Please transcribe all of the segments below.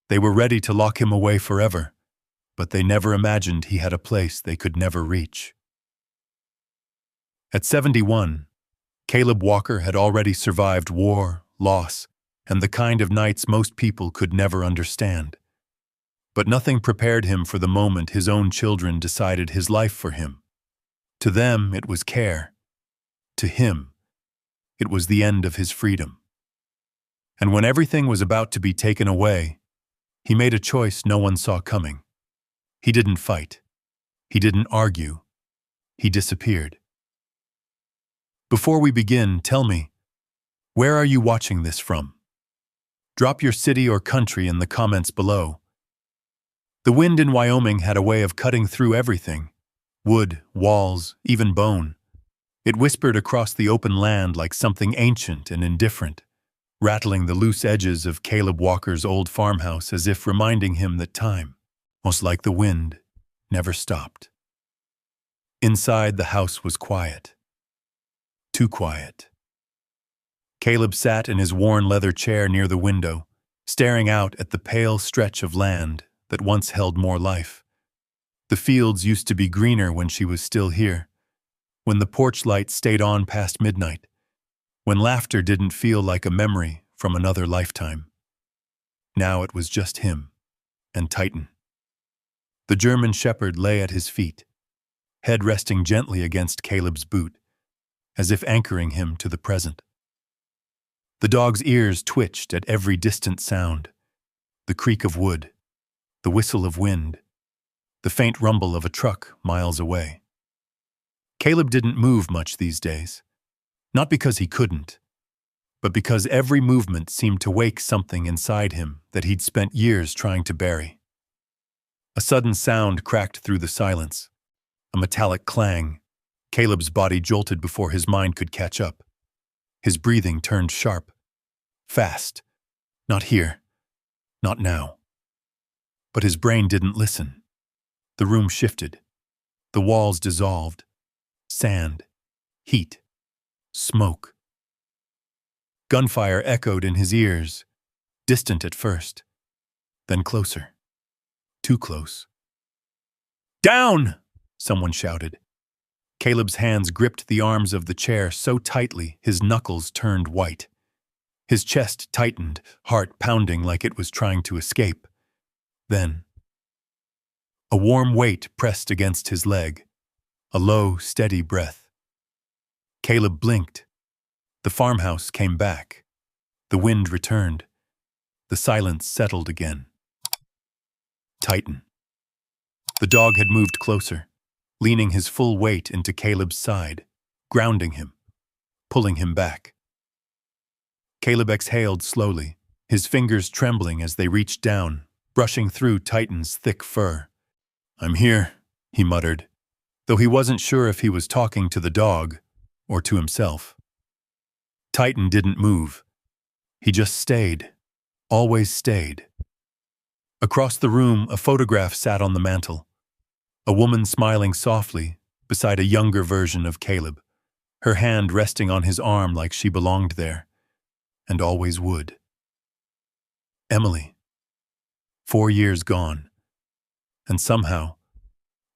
They were ready to lock him away forever, but they never imagined he had a place they could never reach. At 71, Caleb Walker had already survived war, loss, and the kind of nights most people could never understand. But nothing prepared him for the moment his own children decided his life for him. To them, it was care. To him, it was the end of his freedom. And when everything was about to be taken away, he made a choice no one saw coming. He didn't fight. He didn't argue. He disappeared. Before we begin, tell me, where are you watching this from? Drop your city or country in the comments below. The wind in Wyoming had a way of cutting through everything. Wood, walls, even bone. It whispered across the open land like something ancient and indifferent, rattling the loose edges of Caleb Walker's old farmhouse as if reminding him that time, most like the wind, never stopped. Inside, the house was quiet. Too quiet. Caleb sat in his worn leather chair near the window, staring out at the pale stretch of land that once held more life. The fields used to be greener when she was still here, when the porch light stayed on past midnight, when laughter didn't feel like a memory from another lifetime. Now it was just him and Titan. The German shepherd lay at his feet, head resting gently against Caleb's boot, as if anchoring him to the present. The dog's ears twitched at every distant sound, the creak of wood, the whistle of wind, the faint rumble of a truck miles away. Caleb didn't move much these days, not because he couldn't, but because every movement seemed to wake something inside him that he'd spent years trying to bury. A sudden sound cracked through the silence, a metallic clang. Caleb's body jolted before his mind could catch up. His breathing turned sharp, fast. Not here, not now. But his brain didn't listen. The room shifted. The walls dissolved. Sand, heat, smoke. Gunfire echoed in his ears, distant at first, then closer. Too close. "Down!" someone shouted. Caleb's hands gripped the arms of the chair so tightly his knuckles turned white. His chest tightened, heart pounding like it was trying to escape. Then, a warm weight pressed against his leg, a low, steady breath. Caleb blinked. The farmhouse came back. The wind returned. The silence settled again. Titan. The dog had moved closer, leaning his full weight into Caleb's side, grounding him, pulling him back. Caleb exhaled slowly, his fingers trembling as they reached down, brushing through Titan's thick fur. "I'm here," he muttered, though he wasn't sure if he was talking to the dog or to himself. Titan didn't move. He just stayed, always stayed. Across the room, a photograph sat on the mantel. A woman smiling softly beside a younger version of Caleb, her hand resting on his arm like she belonged there, and always would. Emily. 4 years gone, and somehow,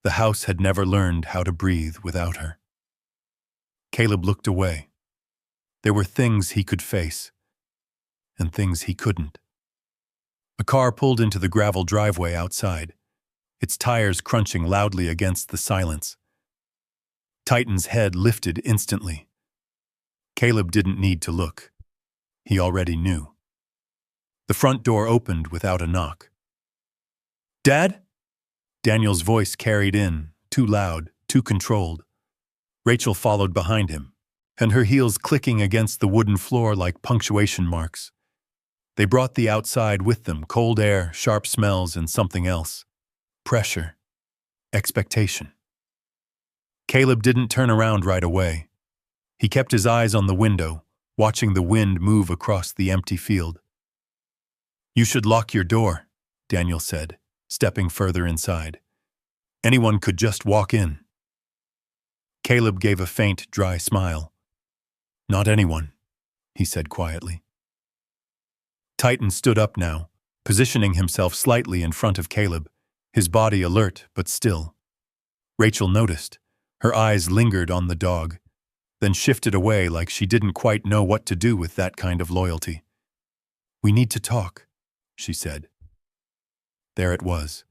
the house had never learned how to breathe without her. Caleb looked away. There were things he could face, and things he couldn't. A car pulled into the gravel driveway outside, its tires crunching loudly against the silence. Titan's head lifted instantly. Caleb didn't need to look. He already knew. The front door opened without a knock. "Dad?" Daniel's voice carried in, too loud, too controlled. Rachel followed behind him, and her heels clicking against the wooden floor like punctuation marks. They brought the outside with them, cold air, sharp smells, and something else. Pressure. Expectation. Caleb didn't turn around right away. He kept his eyes on the window, watching the wind move across the empty field. "You should lock your door," Daniel said, stepping further inside. "Anyone could just walk in." Caleb gave a faint, dry smile. "Not anyone," he said quietly. Titan stood up now, positioning himself slightly in front of Caleb, his body alert but still. Rachel noticed. Her eyes lingered on the dog, then shifted away like she didn't quite know what to do with that kind of loyalty. "We need to talk," she said. There it was.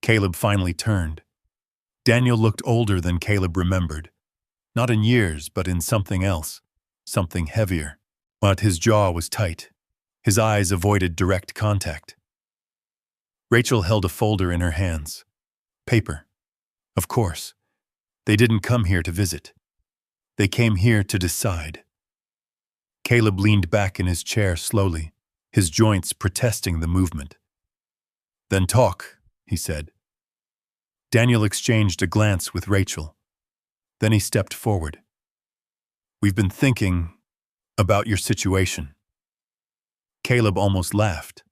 Caleb finally turned. Daniel looked older than Caleb remembered. Not in years, but in something else. Something heavier. But his jaw was tight. His eyes avoided direct contact. Rachel held a folder in her hands. Paper. Of course. They didn't come here to visit. They came here to decide. Caleb leaned back in his chair slowly, his joints protesting the movement. "Then talk," he said. Daniel exchanged a glance with Rachel. Then he stepped forward. "We've been thinking about your situation." Caleb almost laughed.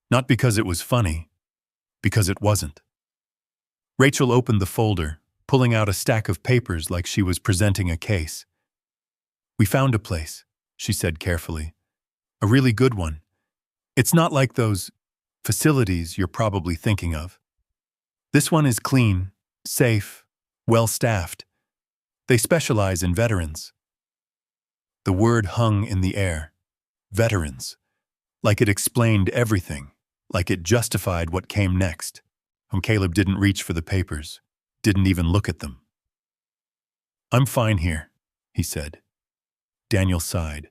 Not because it was funny, because it wasn't. Rachel opened the folder, pulling out a stack of papers like she was presenting a case. "We found a place," she said carefully. "A really good one. It's not like those facilities you're probably thinking of. This one is clean, safe, well-staffed. They specialize in veterans." The word hung in the air. Veterans. Like it explained everything. Like it justified what came next. Caleb didn't reach for the papers. Didn't even look at them. "I'm fine here," he said. Daniel sighed.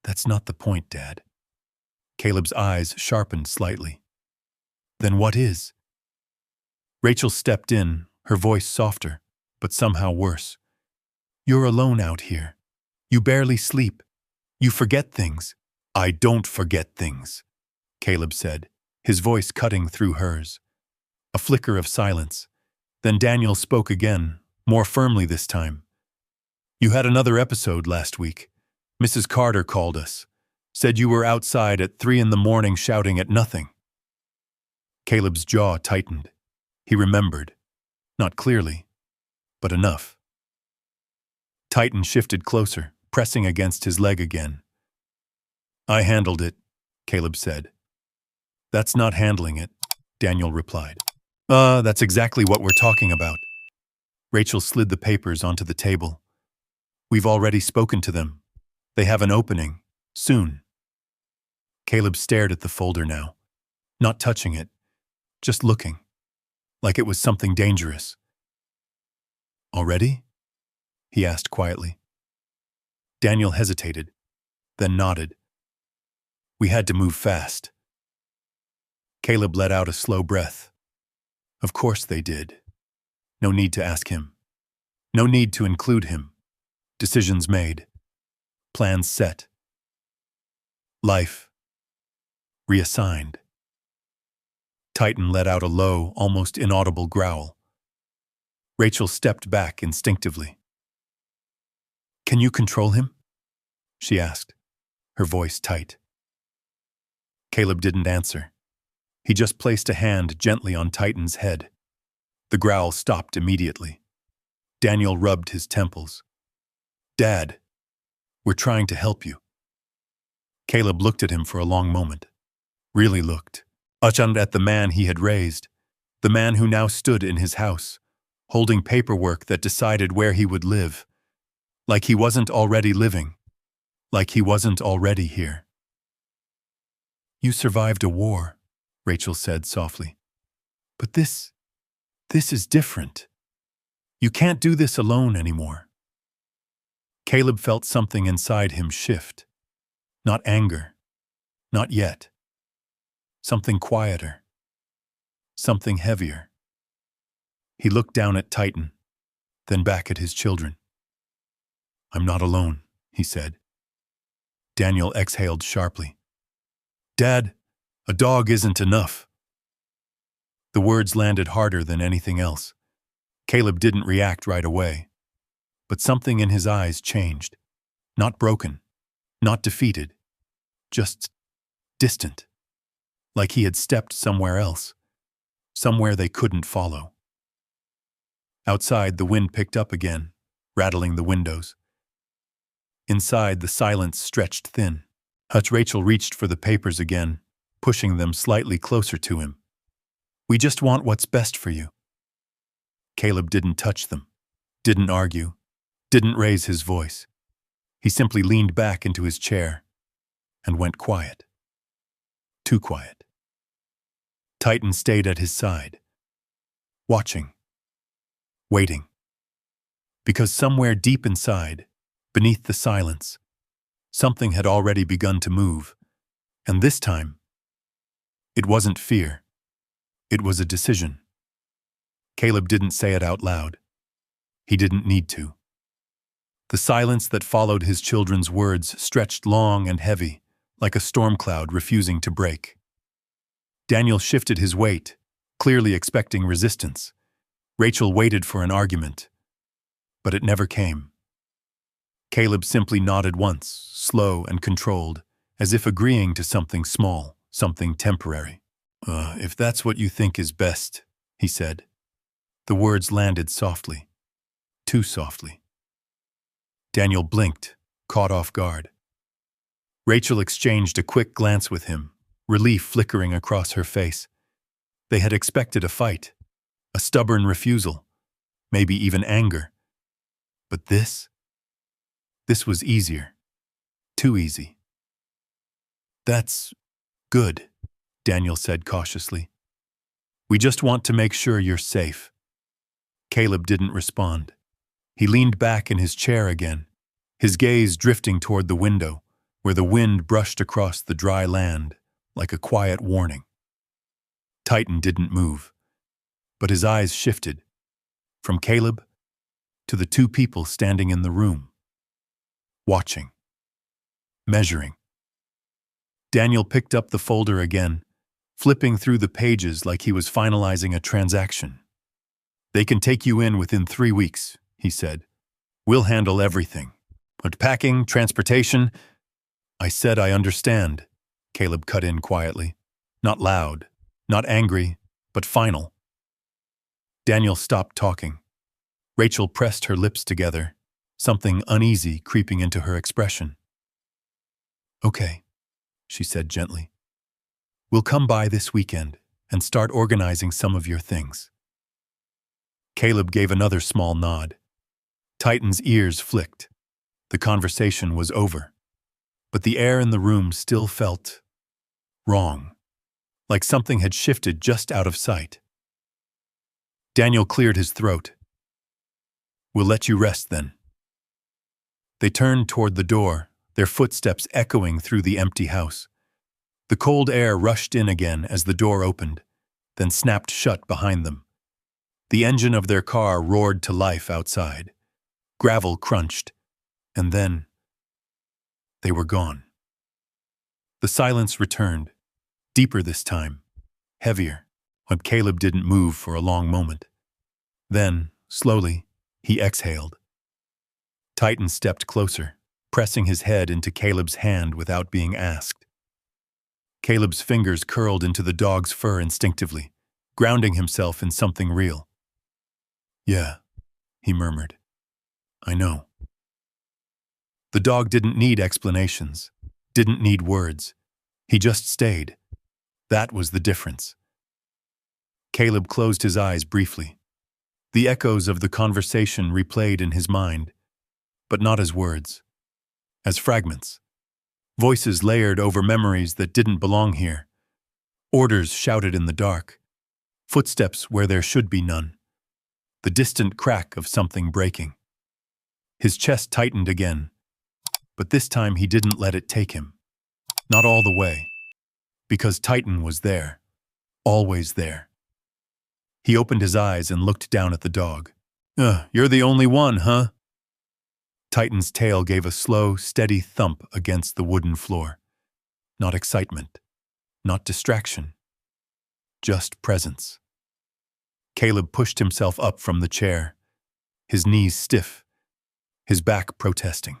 "That's not the point, Dad." Caleb's eyes sharpened slightly. "Then what is?" Rachel stepped in, her voice softer, but somehow worse. "You're alone out here. You barely sleep. You forget things." "I don't forget things," Caleb said, his voice cutting through hers. A flicker of silence. Then Daniel spoke again, more firmly this time. "You had another episode last week. Mrs. Carter called us. Said you were outside at 3 a.m. shouting at nothing." Caleb's jaw tightened. He remembered. Not clearly, but enough. Titan shifted closer, pressing against his leg again. "I handled it," Caleb said. "That's not handling it," Daniel replied. That's exactly what we're talking about." Rachel slid the papers onto the table. "We've already spoken to them. They have an opening. Soon." Caleb stared at the folder now, not touching it, just looking, like it was something dangerous. "Already?" he asked quietly. Daniel hesitated, then nodded. "We had to move fast." Caleb let out a slow breath. Of course they did. No need to ask him. No need to include him. Decisions made. Plans set. Life reassigned. Titan let out a low, almost inaudible growl. Rachel stepped back instinctively. "Can you control him?" she asked, her voice tight. Caleb didn't answer. He just placed a hand gently on Titan's head. The growl stopped immediately. Daniel rubbed his temples. "Dad, we're trying to help you." Caleb looked at him for a long moment. Really looked. Achaned at the man he had raised, the man who now stood in his house, holding paperwork that decided where he would live. Like he wasn't already living. Like he wasn't already here. "You survived a war," Rachel said softly. "But this is different. You can't do this alone anymore." Caleb felt something inside him shift. Not anger. Not yet. Something quieter. Something heavier. He looked down at Titan, then back at his children. "I'm not alone," he said. Daniel exhaled sharply. "Dad, a dog isn't enough." The words landed harder than anything else. Caleb didn't react right away. But something in his eyes changed. Not broken. Not defeated. Just distant. Like he had stepped somewhere else. Somewhere they couldn't follow. Outside, the wind picked up again, rattling the windows. Inside, the silence stretched thin. Rachel reached for the papers again, pushing them slightly closer to him. "We just want what's best for you." Caleb didn't touch them, didn't argue, didn't raise his voice. He simply leaned back into his chair and went quiet. Too quiet. Titan stayed at his side, watching, waiting. Because somewhere deep inside, beneath the silence, something had already begun to move. And this time, it wasn't fear. It was a decision. Caleb didn't say it out loud. He didn't need to. The silence that followed his children's words stretched long and heavy, like a storm cloud refusing to break. Daniel shifted his weight, clearly expecting resistance. Rachel waited for an argument, but it never came. Caleb simply nodded once, slow and controlled, as if agreeing to something small, something temporary. If that's what you think is best," he said. The words landed softly, too softly. Daniel blinked, caught off guard. Rachel exchanged a quick glance with him, relief flickering across her face. They had expected a fight, a stubborn refusal, maybe even anger. But this was easier. Too easy. "That's good," Daniel said cautiously. "We just want to make sure you're safe." Caleb didn't respond. He leaned back in his chair again, his gaze drifting toward the window, where the wind brushed across the dry land like a quiet warning. Titan didn't move, but his eyes shifted, from Caleb to the two people standing in the room, watching, measuring. Daniel picked up the folder again, flipping through the pages like he was finalizing a transaction. "They can take you in within 3 weeks," he said. "We'll handle everything. But packing, transportation—" "I said I understand," Caleb cut in quietly. Not loud, not angry, but final. Daniel stopped talking. Rachel pressed her lips together, something uneasy creeping into her expression. "Okay," she said gently. "We'll come by this weekend and start organizing some of your things." Caleb gave another small nod. Titan's ears flicked. The conversation was over, but the air in the room still felt wrong, like something had shifted just out of sight. Daniel cleared his throat. "We'll let you rest then." They turned toward the door, their footsteps echoing through the empty house. The cold air rushed in again as the door opened, then snapped shut behind them. The engine of their car roared to life outside. Gravel crunched, and then they were gone. The silence returned, deeper this time, heavier, when Caleb didn't move for a long moment. Then, slowly, he exhaled. Titan stepped closer, pressing his head into Caleb's hand without being asked. Caleb's fingers curled into the dog's fur instinctively, grounding himself in something real. "Yeah," he murmured. "I know." The dog didn't need explanations, didn't need words. He just stayed. That was the difference. Caleb closed his eyes briefly. The echoes of the conversation replayed in his mind, but not as words, as fragments. Voices layered over memories that didn't belong here. Orders shouted in the dark. Footsteps where there should be none. The distant crack of something breaking. His chest tightened again, but this time he didn't let it take him. Not all the way, because Titan was there, always there. He opened his eyes and looked down at the dog. You're the only one, huh?" Titan's tail gave a slow, steady thump against the wooden floor. Not excitement, not distraction, just presence. Caleb pushed himself up from the chair, his knees stiff, his back protesting.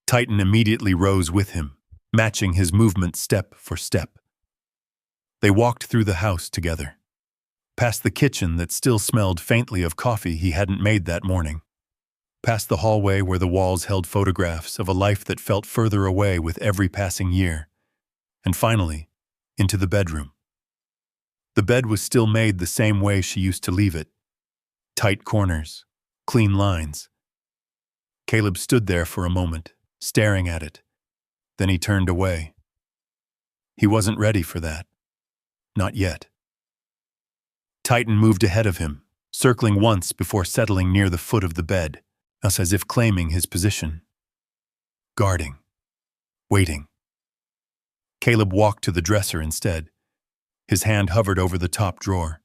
Titan immediately rose with him, matching his movement step for step. They walked through the house together, past the kitchen that still smelled faintly of coffee he hadn't made that morning, past the hallway where the walls held photographs of a life that felt further away with every passing year, and finally, into the bedroom. The bed was still made the same way she used to leave it. Tight corners, clean lines. Caleb stood there for a moment, staring at it. Then he turned away. He wasn't ready for that. Not yet. Titan moved ahead of him, circling once before settling near the foot of the bed, as if claiming his position. Guarding. Waiting. Caleb walked to the dresser instead. His hand hovered over the top drawer,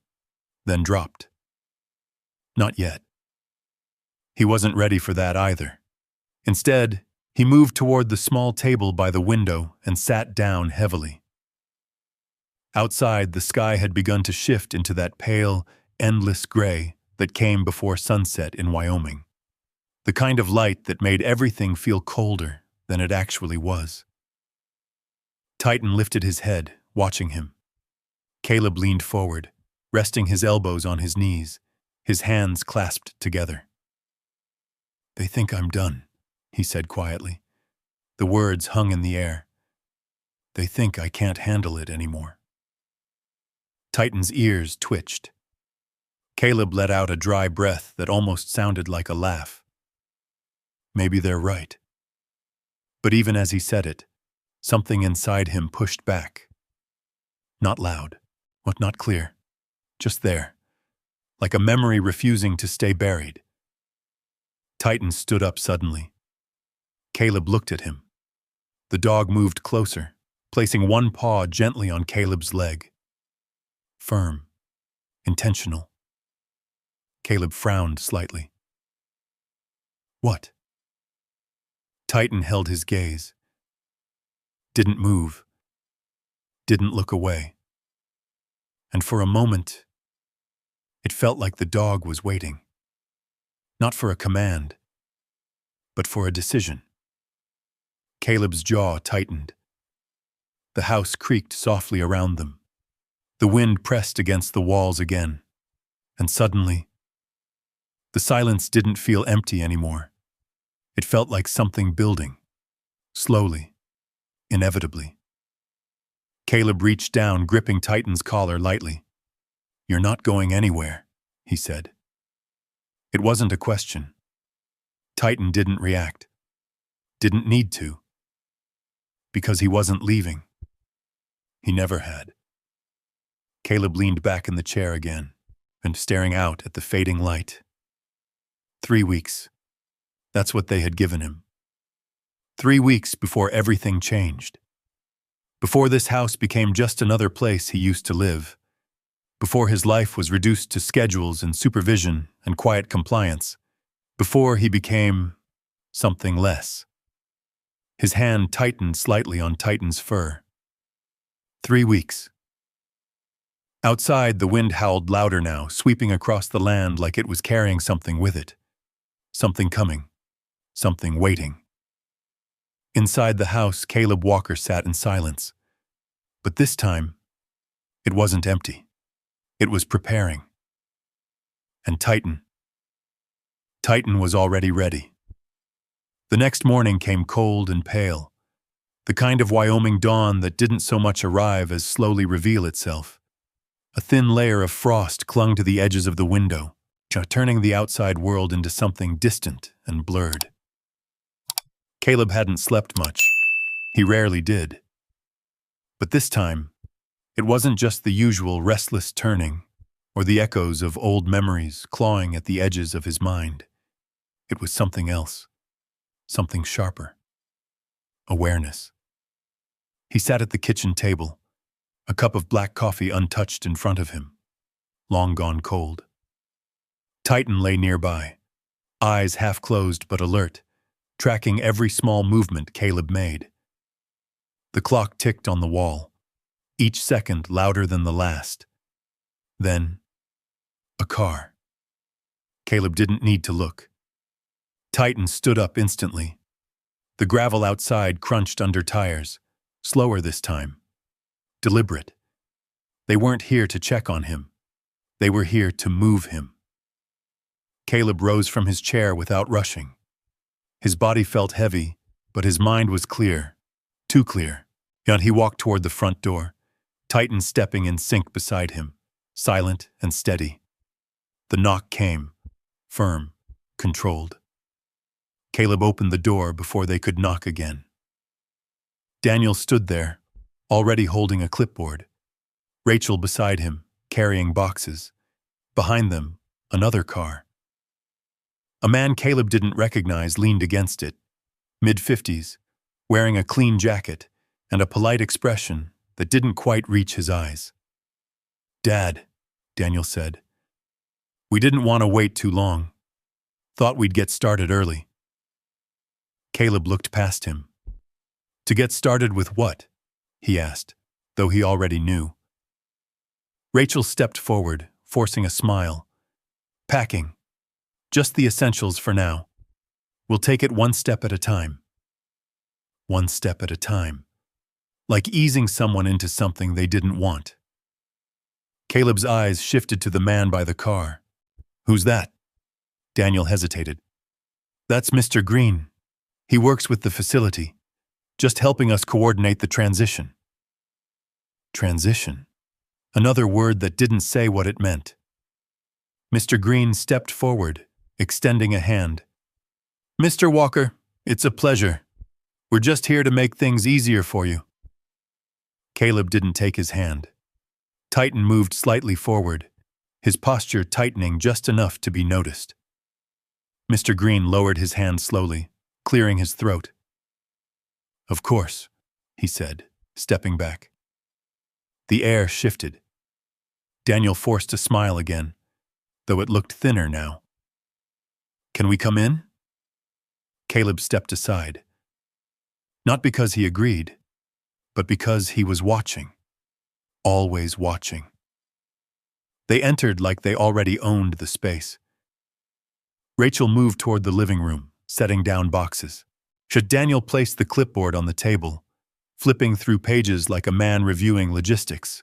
then dropped. Not yet. He wasn't ready for that either. Instead, he moved toward the small table by the window and sat down heavily. Outside, the sky had begun to shift into that pale, endless gray that came before sunset in Wyoming. The kind of light that made everything feel colder than it actually was. Titan lifted his head, watching him. Caleb leaned forward, resting his elbows on his knees, his hands clasped together. "They think I'm done," he said quietly. The words hung in the air. "They think I can't handle it anymore." Titan's ears twitched. Caleb let out a dry breath that almost sounded like a laugh. Maybe they're right. But even as he said it, something inside him pushed back. Not loud, not clear, just there, like a memory refusing to stay buried. Titan stood up suddenly. Caleb looked at him. The dog moved closer, placing one paw gently on Caleb's leg. Firm, intentional. Caleb frowned slightly. "What?" Titan held his gaze. Didn't move. Didn't look away. And for a moment, it felt like the dog was waiting. Not for a command, but for a decision. Caleb's jaw tightened. The house creaked softly around them. The wind pressed against the walls again. And suddenly, the silence didn't feel empty anymore. It felt like something building. Slowly. Inevitably. Caleb reached down, gripping Titan's collar lightly. "You're not going anywhere," he said. It wasn't a question. Titan didn't react. Didn't need to. Because he wasn't leaving. He never had. Caleb leaned back in the chair again, and staring out at the fading light. 3 weeks. That's what they had given him. 3 weeks before everything changed. Before this house became just another place he used to live. Before his life was reduced to schedules and supervision and quiet compliance. Before he became something less. His hand tightened slightly on Titan's fur. 3 weeks. Outside, the wind howled louder now, sweeping across the land like it was carrying something with it. Something coming. Something waiting. Inside the house, Caleb Walker sat in silence. But this time, it wasn't empty. It was preparing. And Titan was already ready. The next morning came cold and pale. The kind of Wyoming dawn that didn't so much arrive as slowly reveal itself. A thin layer of frost clung to the edges of the window, turning the outside world into something distant and blurred. Caleb hadn't slept much. He rarely did. But this time, it wasn't just the usual restless turning or the echoes of old memories clawing at the edges of his mind. It was something else, something sharper. Awareness. He sat at the kitchen table, a cup of black coffee untouched in front of him, long gone cold. Titan lay nearby, eyes half closed but alert, tracking every small movement Caleb made. The clock ticked on the wall, each second louder than the last. Then, a car. Caleb didn't need to look. Titan stood up instantly. The gravel outside crunched under tires, slower this time. Deliberate. They weren't here to check on him. They were here to move him. Caleb rose from his chair without rushing. His body felt heavy, but his mind was clear. Too clear. Yet he walked toward the front door, Titan stepping in sync beside him, silent and steady. The knock came, firm, controlled. Caleb opened the door before they could knock again. Daniel stood there, already holding a clipboard. Rachel beside him, carrying boxes. Behind them, another car. A man Caleb didn't recognize leaned against it, mid-50s, wearing a clean jacket and a polite expression that didn't quite reach his eyes. "Dad," Daniel said. "We didn't want to wait too long. Thought we'd get started early." Caleb looked past him. "To get started with what?" he asked, though he already knew. Rachel stepped forward, forcing a smile. "Packing. Just the essentials for now. We'll take it one step at a time." One step at a time. Like easing someone into something they didn't want. Caleb's eyes shifted to the man by the car. "Who's that?" Daniel hesitated. "That's Mr. Green. He works with the facility, just helping us coordinate the transition." Transition. Another word that didn't say what it meant. Mr. Green stepped forward, extending a hand. "Mr. Walker, it's a pleasure. We're just here to make things easier for you." Caleb didn't take his hand. Titan moved slightly forward, his posture tightening just enough to be noticed. Mr. Green lowered his hand slowly, clearing his throat. "Of course," he said, stepping back. The air shifted. Daniel forced a smile again, though it looked thinner now. "Can we come in?" Caleb stepped aside. Not because he agreed, but because he was watching. Always watching. They entered like they already owned the space. Rachel moved toward the living room, setting down boxes. Daniel placed the clipboard on the table, flipping through pages like a man reviewing logistics.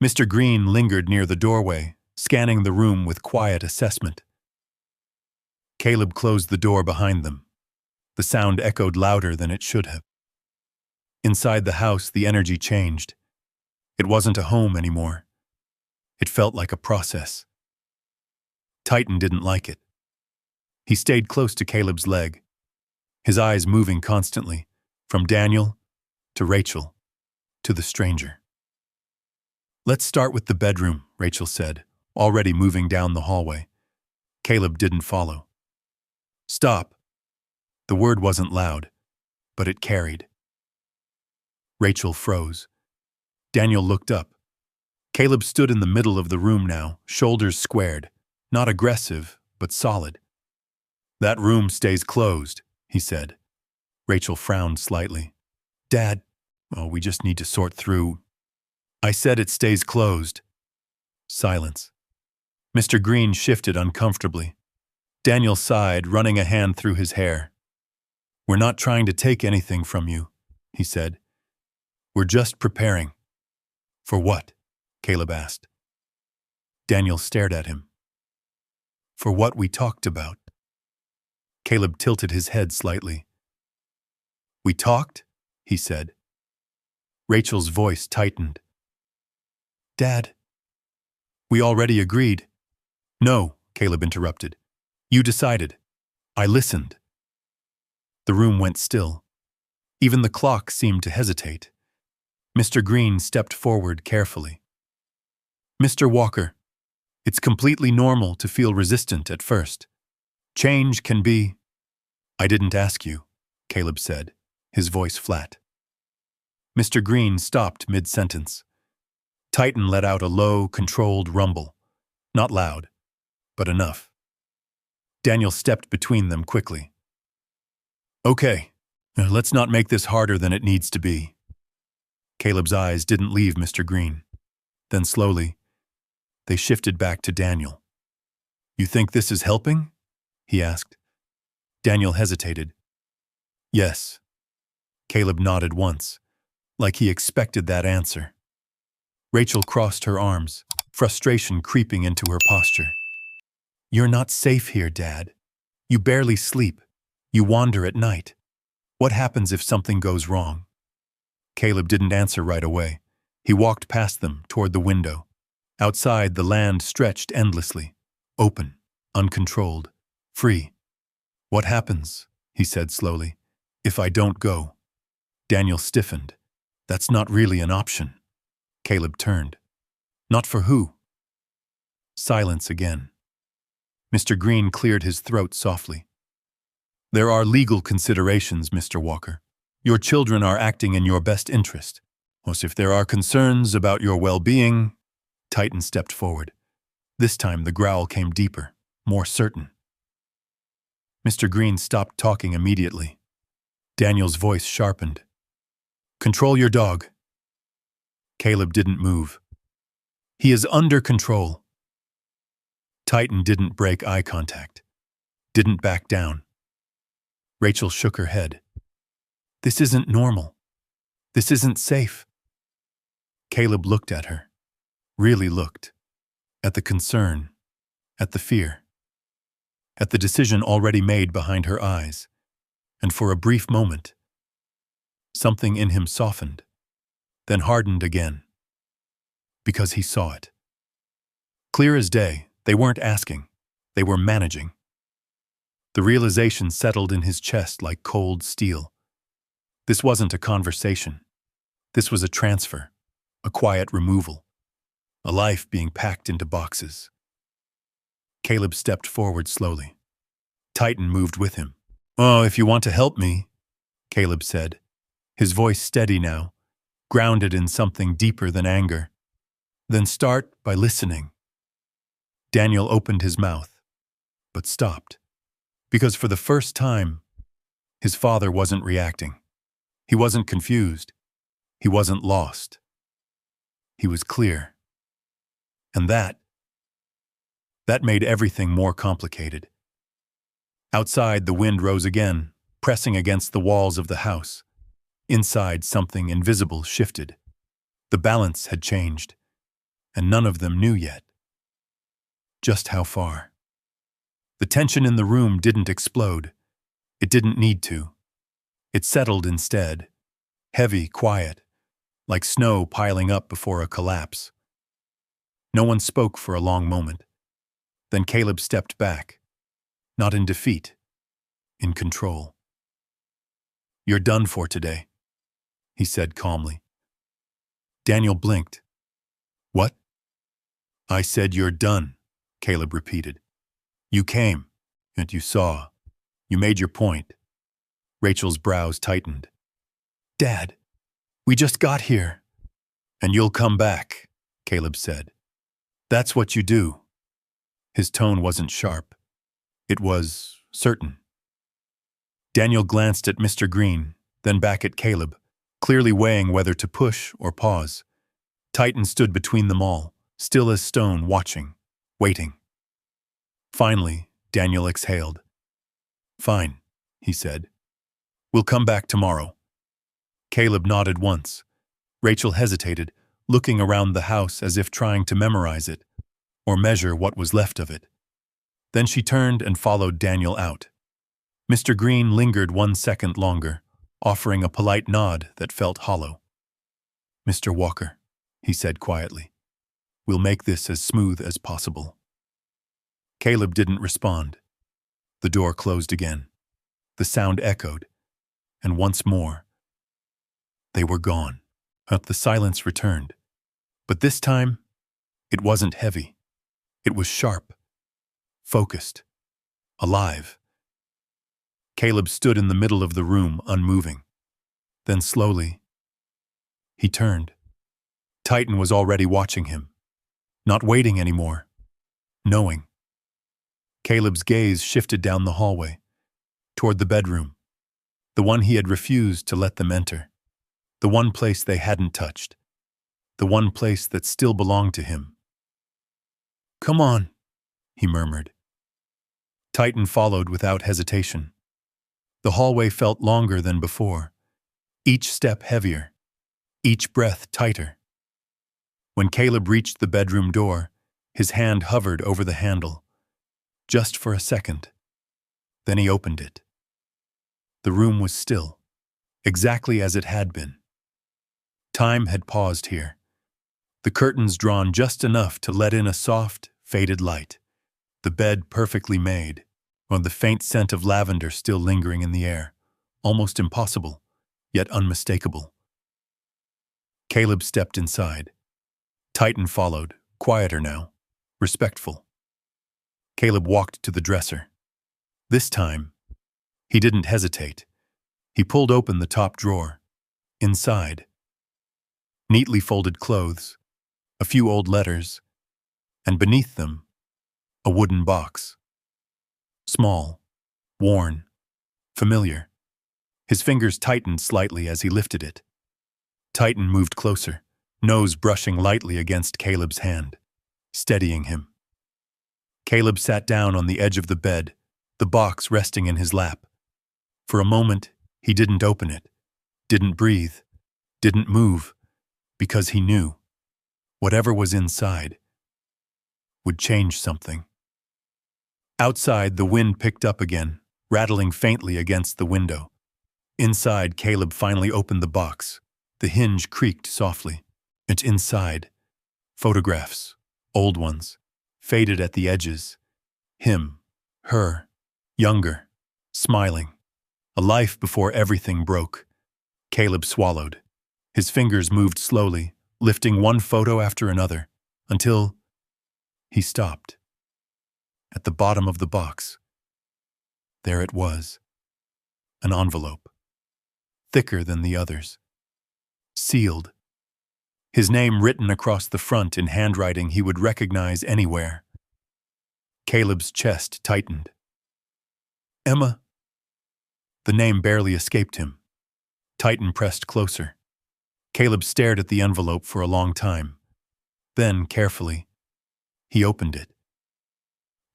Mr. Green lingered near the doorway, scanning the room with quiet assessment. Caleb closed the door behind them. The sound echoed louder than it should have. Inside the house, the energy changed. It wasn't a home anymore. It felt like a process. Titan didn't like it. He stayed close to Caleb's leg, his eyes moving constantly, from Daniel to Rachel to the stranger. "Let's start with the bedroom," Rachel said, already moving down the hallway. Caleb didn't follow. "Stop." The word wasn't loud, but it carried. Rachel froze. Daniel looked up. Caleb stood in the middle of the room now, shoulders squared, not aggressive, but solid. "That room stays closed," he said. Rachel frowned slightly. "Dad, we just need to sort through." "I said it stays closed." Silence. Mr. Green shifted uncomfortably. Daniel sighed, running a hand through his hair. "We're not trying to take anything from you," he said. "We're just preparing." "For what?" Caleb asked. Daniel stared at him. "For what we talked about." Caleb tilted his head slightly. "We talked?" he said. Rachel's voice tightened. "Dad, we already agreed." "No," Caleb interrupted. "You decided. I listened." The room went still. Even the clock seemed to hesitate. Mr. Green stepped forward carefully. "Mr. Walker, it's completely normal to feel resistant at first. Change can be—" "I didn't ask you," Caleb said, his voice flat. Mr. Green stopped mid-sentence. Titan let out a low, controlled rumble. Not loud, but enough. Daniel stepped between them quickly. "Okay, let's not make this harder than it needs to be." Caleb's eyes didn't leave Mr. Green. Then slowly, they shifted back to Daniel. "You think this is helping?" he asked. Daniel hesitated. "Yes." Caleb nodded once, like he expected that answer. Rachel crossed her arms, frustration creeping into her posture. "You're not safe here, Dad. You barely sleep. You wander at night. What happens if something goes wrong?" Caleb didn't answer right away. He walked past them toward the window. Outside, the land stretched endlessly, open, uncontrolled, free. "What happens," he said slowly, "if I don't go?" Daniel stiffened. "That's not really an option." Caleb turned. "Not for who?" Silence again. Mr. Green cleared his throat softly. "There are legal considerations, Mr. Walker. Your children are acting in your best interest. Most if there are concerns about your well-being—" Titan stepped forward. This time the growl came deeper, more certain. Mr. Green stopped talking immediately. Daniel's voice sharpened. "Control your dog." Caleb didn't move. "He is under control." Titan didn't break eye contact, didn't back down. Rachel shook her head. "This isn't normal. This isn't safe." Caleb looked at her, really looked, at the concern, at the fear, at the decision already made behind her eyes, and for a brief moment, something in him softened, then hardened again, because he saw it. Clear as day, they weren't asking, they were managing. The realization settled in his chest like cold steel. This wasn't a conversation. This was a transfer, a quiet removal, a life being packed into boxes. Caleb stepped forward slowly. Titan moved with him. "Oh, if you want to help me," Caleb said, his voice steady now, grounded in something deeper than anger, "then start by listening." Daniel opened his mouth, but stopped, because for the first time, his father wasn't reacting. He wasn't confused. He wasn't lost. He was clear. And that made everything more complicated. Outside, the wind rose again, pressing against the walls of the house. Inside, something invisible shifted. The balance had changed, and none of them knew yet just how far. The tension in the room didn't explode. It didn't need to. It settled instead, heavy, quiet, like snow piling up before a collapse. No one spoke for a long moment. Then Caleb stepped back, not in defeat, in control. "You're done for today," he said calmly. Daniel blinked. "What?" "I said you're done," Caleb repeated. "You came, and you saw. You made your point." Rachel's brows tightened. "Dad, we just got here." "And you'll come back," Caleb said. "That's what you do." His tone wasn't sharp. It was certain. Daniel glanced at Mr. Green, then back at Caleb, clearly weighing whether to push or pause. Titan stood between them all, still as stone, watching, waiting. Finally, Daniel exhaled. "Fine," he said. "We'll come back tomorrow." Caleb nodded once. Rachel hesitated, looking around the house as if trying to memorize it, or measure what was left of it. Then she turned and followed Daniel out. Mr. Green lingered 1 second longer, offering a polite nod that felt hollow. "Mr. Walker," he said quietly, "we'll make this as smooth as possible." Caleb didn't respond. The door closed again. The sound echoed, and once more, they were gone. The silence returned. But this time, it wasn't heavy. It was sharp, focused, alive. Caleb stood in the middle of the room, unmoving. Then slowly, he turned. Titan was already watching him, not waiting anymore, knowing. Caleb's gaze shifted down the hallway, toward the bedroom, the one he had refused to let them enter, the one place they hadn't touched, the one place that still belonged to him. "Come on," he murmured. Titan followed without hesitation. The hallway felt longer than before, each step heavier, each breath tighter. When Caleb reached the bedroom door, his hand hovered over the handle, just for a second. Then he opened it. The room was still, exactly as it had been. Time had paused here, the curtains drawn just enough to let in a soft, faded light, the bed perfectly made, with the faint scent of lavender still lingering in the air, almost impossible, yet unmistakable. Caleb stepped inside. Titan followed, quieter now, respectful. Caleb walked to the dresser. This time, he didn't hesitate. He pulled open the top drawer. Inside, neatly folded clothes, a few old letters, and beneath them, a wooden box. Small, worn, familiar. His fingers tightened slightly as he lifted it. Titan moved closer, nose brushing lightly against Caleb's hand, steadying him. Caleb sat down on the edge of the bed, the box resting in his lap. For a moment, he didn't open it, didn't breathe, didn't move, because he knew whatever was inside would change something. Outside, the wind picked up again, rattling faintly against the window. Inside, Caleb finally opened the box. The hinge creaked softly. And inside, photographs, old ones, faded at the edges. Him, her, younger, smiling. A life before everything broke. Caleb swallowed. His fingers moved slowly, lifting one photo after another, until he stopped. At the bottom of the box, there it was, an envelope, thicker than the others, sealed, his name written across the front in handwriting he would recognize anywhere. Caleb's chest tightened. Emma. The name barely escaped him. Titan pressed closer. Caleb stared at the envelope for a long time. Then, carefully, he opened it.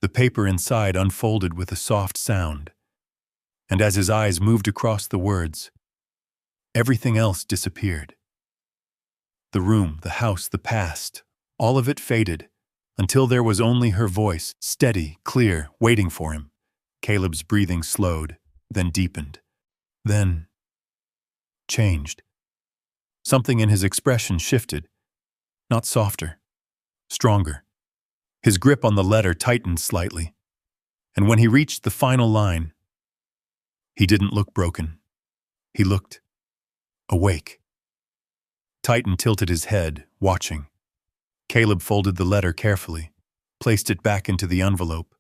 The paper inside unfolded with a soft sound, and as his eyes moved across the words, everything else disappeared. The room, the house, the past, all of it faded, until there was only her voice, steady, clear, waiting for him. Caleb's breathing slowed, then deepened, then changed. Something in his expression shifted, not softer, stronger. His grip on the letter tightened slightly, and when he reached the final line, he didn't look broken. He looked awake. Titan tilted his head, watching. Caleb folded the letter carefully, placed it back into the envelope,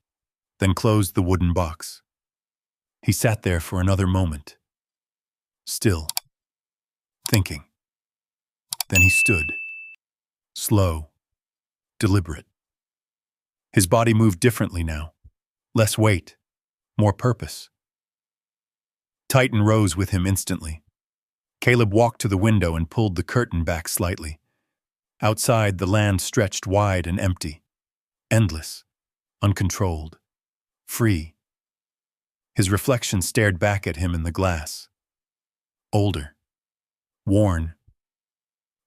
then closed the wooden box. He sat there for another moment, still, thinking. Then he stood, slow, deliberate. His body moved differently now, less weight, more purpose. Titan rose with him instantly. Caleb walked to the window and pulled the curtain back slightly. Outside, the land stretched wide and empty, endless, uncontrolled, free. His reflection stared back at him in the glass. Older, worn,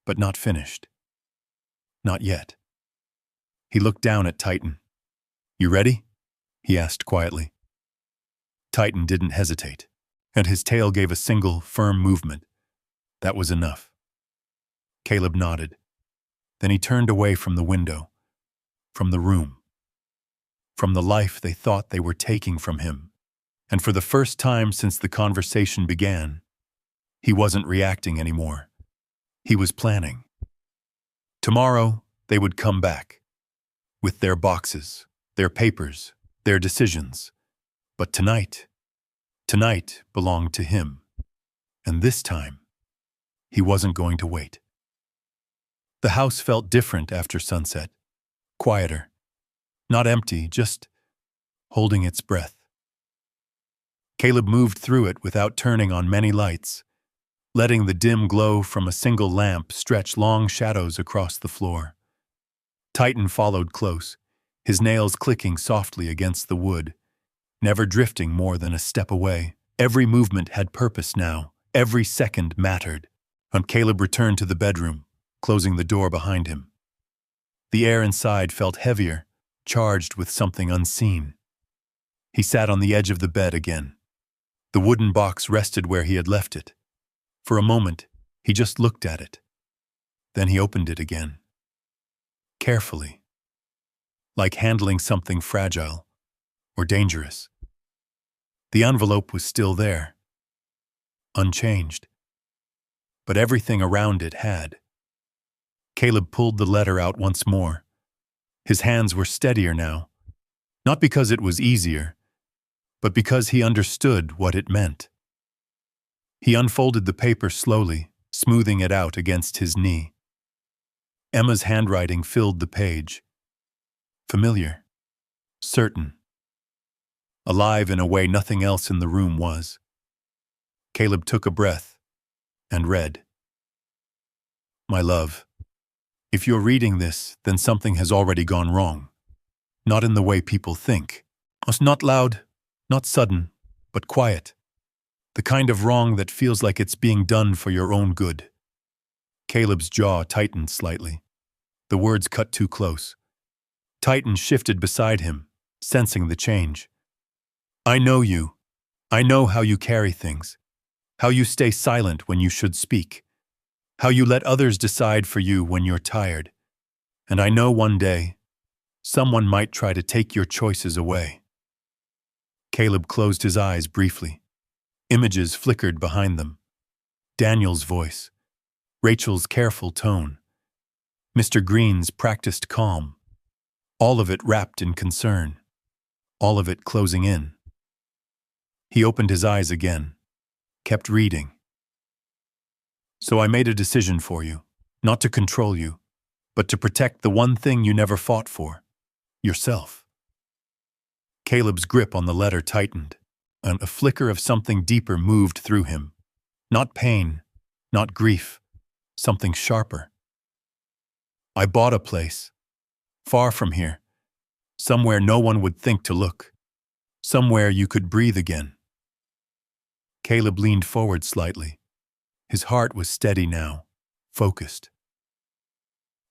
but not finished. Not yet. He looked down at Titan. You ready? He asked quietly. Titan didn't hesitate, and his tail gave a single, firm movement. That was enough. Caleb nodded. Then he turned away from the window, from the room, from the life they thought they were taking from him. And for the first time since the conversation began, he wasn't reacting anymore. He was planning. Tomorrow, they would come back, with their boxes, their papers, their decisions. But tonight belonged to him. And this time, he wasn't going to wait. The house felt different after sunset, quieter, not empty, just holding its breath. Caleb moved through it without turning on many lights, letting the dim glow from a single lamp stretch long shadows across the floor. Titan followed close, his nails clicking softly against the wood, never drifting more than a step away. Every movement had purpose now, every second mattered. And Caleb returned to the bedroom, closing the door behind him. The air inside felt heavier, charged with something unseen. He sat on the edge of the bed again. The wooden box rested where he had left it. For a moment, he just looked at it. Then he opened it again. carefully, like handling something fragile or dangerous. The envelope was still there, unchanged, but everything around it had. Caleb pulled the letter out once more. His hands were steadier now, not because it was easier, but because he understood what it meant. He unfolded the paper slowly, smoothing it out against his knee. Emma's handwriting filled the page. Familiar, certain, alive in a way nothing else in the room was. Caleb took a breath and read. My love, if you're reading this, then something has already gone wrong. Not in the way people think. It's not loud, not sudden, but quiet. The kind of wrong that feels like it's being done for your own good. Caleb's jaw tightened slightly. The words cut too close. Titan shifted beside him, sensing the change. I know you. I know how you carry things. How you stay silent when you should speak. How you let others decide for you when you're tired. And I know one day, someone might try to take your choices away. Caleb closed his eyes briefly. Images flickered behind them. Daniel's voice. Rachel's careful tone. Mr. Green's practiced calm. All of it wrapped in concern. All of it closing in. He opened his eyes again. Kept reading. So I made a decision for you. Not to control you, but to protect the one thing you never fought for. Yourself. Caleb's grip on the letter tightened, and a flicker of something deeper moved through him. Not pain, not grief, something sharper. I bought a place, far from here, somewhere no one would think to look, somewhere you could breathe again. Caleb leaned forward slightly. His heart was steady now, focused.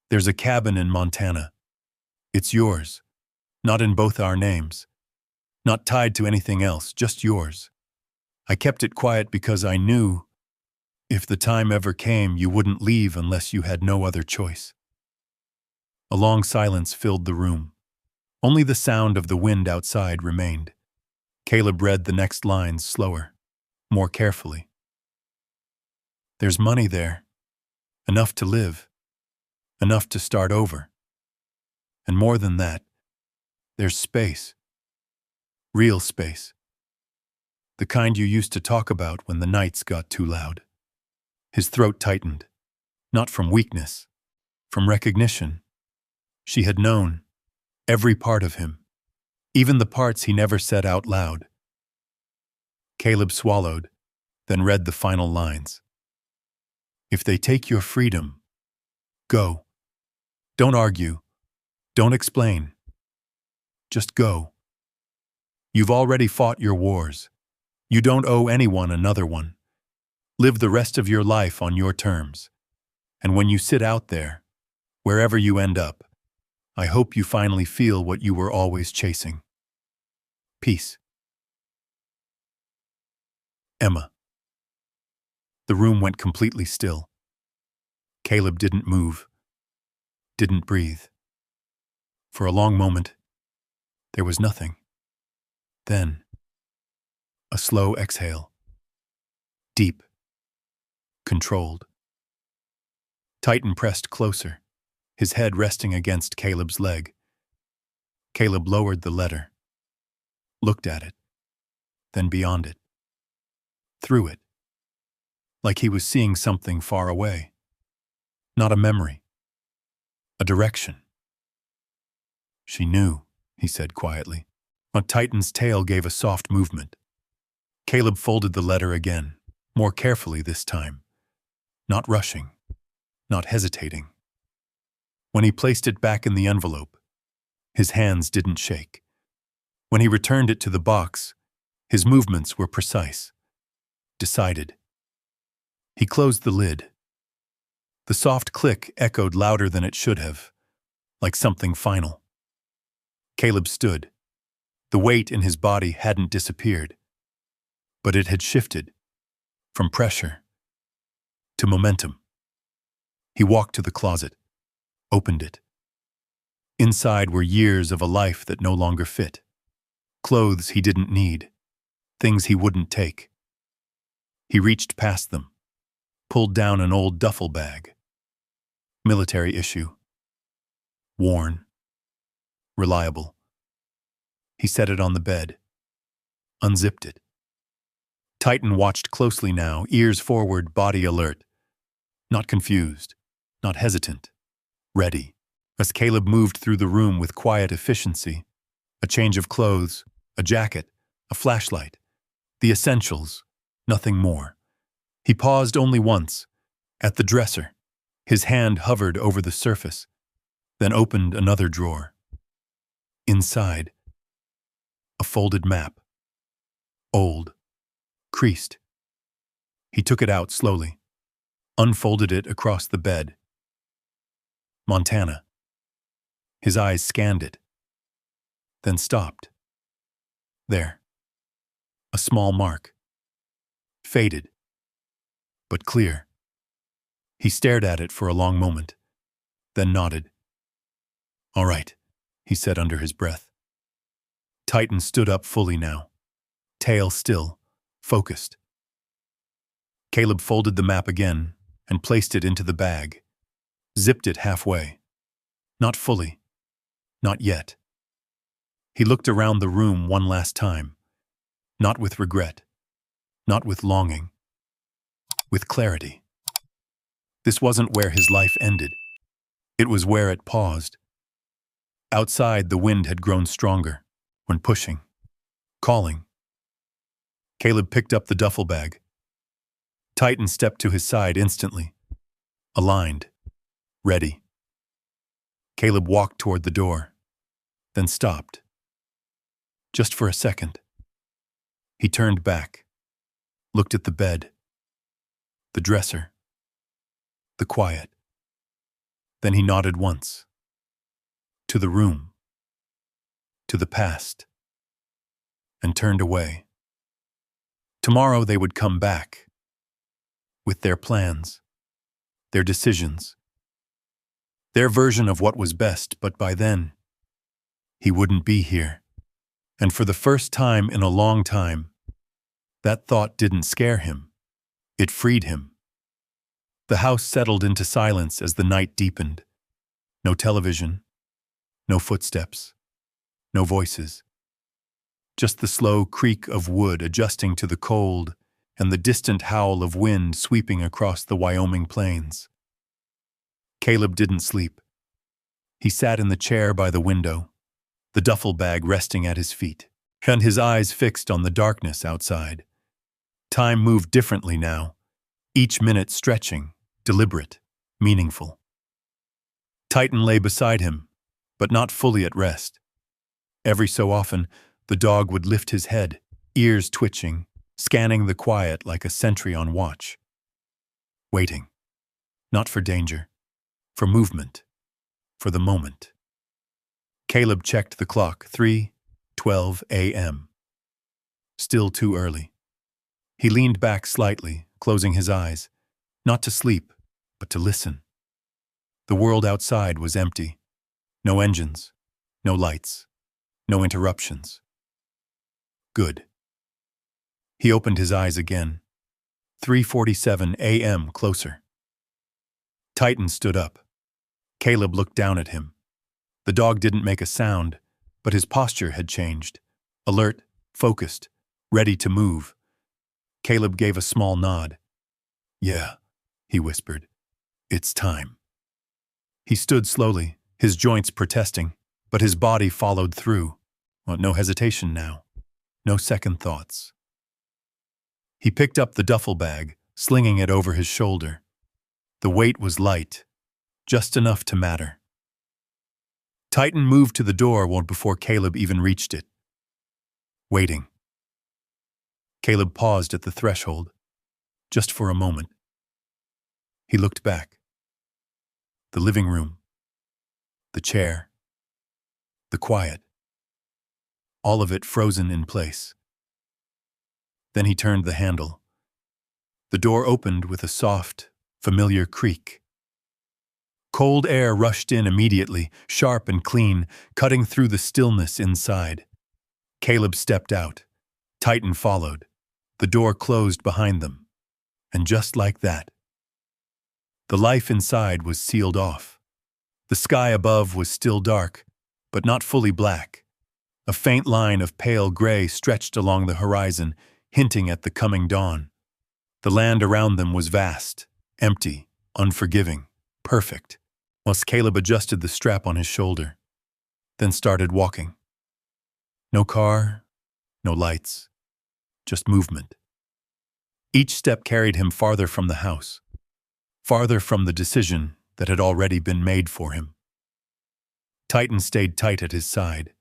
There's a cabin in Montana. It's yours, not in both our names. Not tied to anything else, just yours. I kept it quiet because I knew, if the time ever came, you wouldn't leave unless you had no other choice. A long silence filled the room. Only the sound of the wind outside remained. Caleb read the next lines slower, more carefully. There's money there, enough to live, enough to start over. And more than that, there's space. Real space. The kind you used to talk about when the nights got too loud. His throat tightened. Not from weakness, from recognition. She had known every part of him, even the parts he never said out loud. Caleb swallowed, then read the final lines. If they take your freedom, go. Don't argue. Don't explain. Just go. You've already fought your wars. You don't owe anyone another one. Live the rest of your life on your terms. And when you sit out there, wherever you end up, I hope you finally feel what you were always chasing. Peace. Emma. The room went completely still. Caleb didn't move, didn't breathe. For a long moment, there was nothing. Then, a slow exhale. Deep. Controlled. Titan pressed closer, his head resting against Caleb's leg. Caleb lowered the letter, looked at it, then beyond it, through it, like he was seeing something far away. Not a memory, a direction. She knew, he said quietly. A Titan's tail gave a soft movement. Caleb folded the letter again, more carefully this time. Not rushing, not hesitating. When he placed it back in the envelope, his hands didn't shake. When he returned it to the box, his movements were precise, decided. He closed the lid. The soft click echoed louder than it should have, like something final. Caleb stood. The weight in his body hadn't disappeared, but it had shifted from pressure to momentum. He walked to the closet, opened it, Inside were years of a life that no longer fit. Clothes he didn't need. Things he wouldn't take. He reached past them, pulled down an old duffel bag. Military issue. Worn. Reliable. He set it on the bed. Unzipped it. Titan watched closely now, ears forward, body alert. Not confused. Not hesitant. Ready. As Caleb moved through the room with quiet efficiency, a change of clothes, a jacket, a flashlight, the essentials, nothing more. He paused only once, at the dresser. His hand hovered over the surface, then opened another drawer. Inside, a folded map. Old, creased. He took it out slowly, unfolded it across the bed. Montana. His eyes scanned it, then stopped. There. A small mark. Faded, but clear. He stared at it for a long moment, then nodded. "All right," he said under his breath. Titan stood up fully now, tail still, focused. Caleb folded the map again and placed it into the bag, zipped it halfway. Not fully. Not yet. He looked around the room one last time, not with regret, not with longing, with clarity. This wasn't where his life ended. It was where it paused. Outside, the wind had grown stronger, when pushing, calling. Caleb picked up the duffel bag. Titan stepped to his side instantly, aligned, ready. Caleb walked toward the door, then stopped. Just for a second. He turned back, looked at the bed, the dresser, the quiet. Then he nodded once. To the room, to the past, and turned away. Tomorrow they would come back, with their plans, their decisions, their version of what was best, but by then, he wouldn't be here. And for the first time in a long time, that thought didn't scare him. It freed him. The house settled into silence as the night deepened. No television, no footsteps, no voices. Just the slow creak of wood adjusting to the cold and the distant howl of wind sweeping across the Wyoming plains. Caleb didn't sleep. He sat in the chair by the window, the duffel bag resting at his feet, and his eyes fixed on the darkness outside. Time moved differently now, each minute stretching, deliberate, meaningful. Titan lay beside him, but not fully at rest. Every so often, the dog would lift his head, ears twitching, scanning the quiet like a sentry on watch. Waiting. Not for danger, for movement, for the moment. Caleb checked the clock, 3:12 a.m. Still too early. He leaned back slightly, closing his eyes, not to sleep, but to listen. The world outside was empty. No engines, no lights, no interruptions. Good. He opened his eyes again. 3:47 a.m. closer. Titan stood up. Caleb looked down at him. The dog didn't make a sound, but his posture had changed. Alert, focused, ready to move. Caleb gave a small nod. "Yeah," he whispered. "It's time." He stood slowly, his joints protesting, but his body followed through. No hesitation now. No second thoughts. He picked up the duffel bag, slinging it over his shoulder. The weight was light, just enough to matter. Titan moved to the door before Caleb even reached it. Waiting. Caleb paused at the threshold, just for a moment. He looked back. The living room, the chair, the quiet, all of it frozen in place. Then he turned the handle. The door opened with a soft, familiar creak. Cold air rushed in immediately, sharp and clean, cutting through the stillness inside. Caleb stepped out. Titan followed. The door closed behind them. And just like that, the life inside was sealed off. The sky above was still dark, but not fully black. A faint line of pale gray stretched along the horizon, hinting at the coming dawn. The land around them was vast, empty, unforgiving, perfect, whilst Caleb adjusted the strap on his shoulder, then started walking. No car, no lights, just movement. Each step carried him farther from the house, farther from the decision that had already been made for him. Titan stayed tight at his side,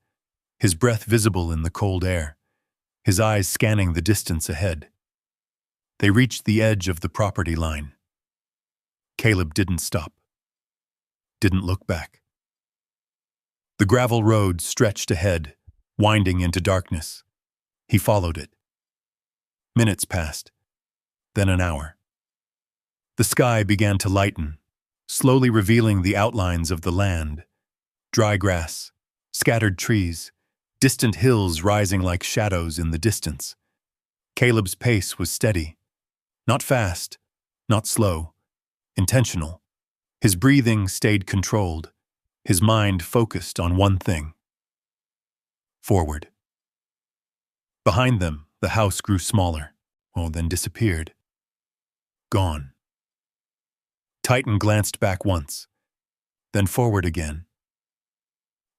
his breath visible in the cold air, his eyes scanning the distance ahead. They reached the edge of the property line. Caleb didn't stop, didn't look back. The gravel road stretched ahead, winding into darkness. He followed it. Minutes passed, then an hour. The sky began to lighten, slowly revealing the outlines of the land. Dry grass, scattered trees, distant hills rising like shadows in the distance. Caleb's pace was steady. Not fast, not slow, intentional. His breathing stayed controlled, his mind focused on one thing. Forward. Behind them, the house grew smaller, then disappeared. Gone. Titan glanced back once, then forward again.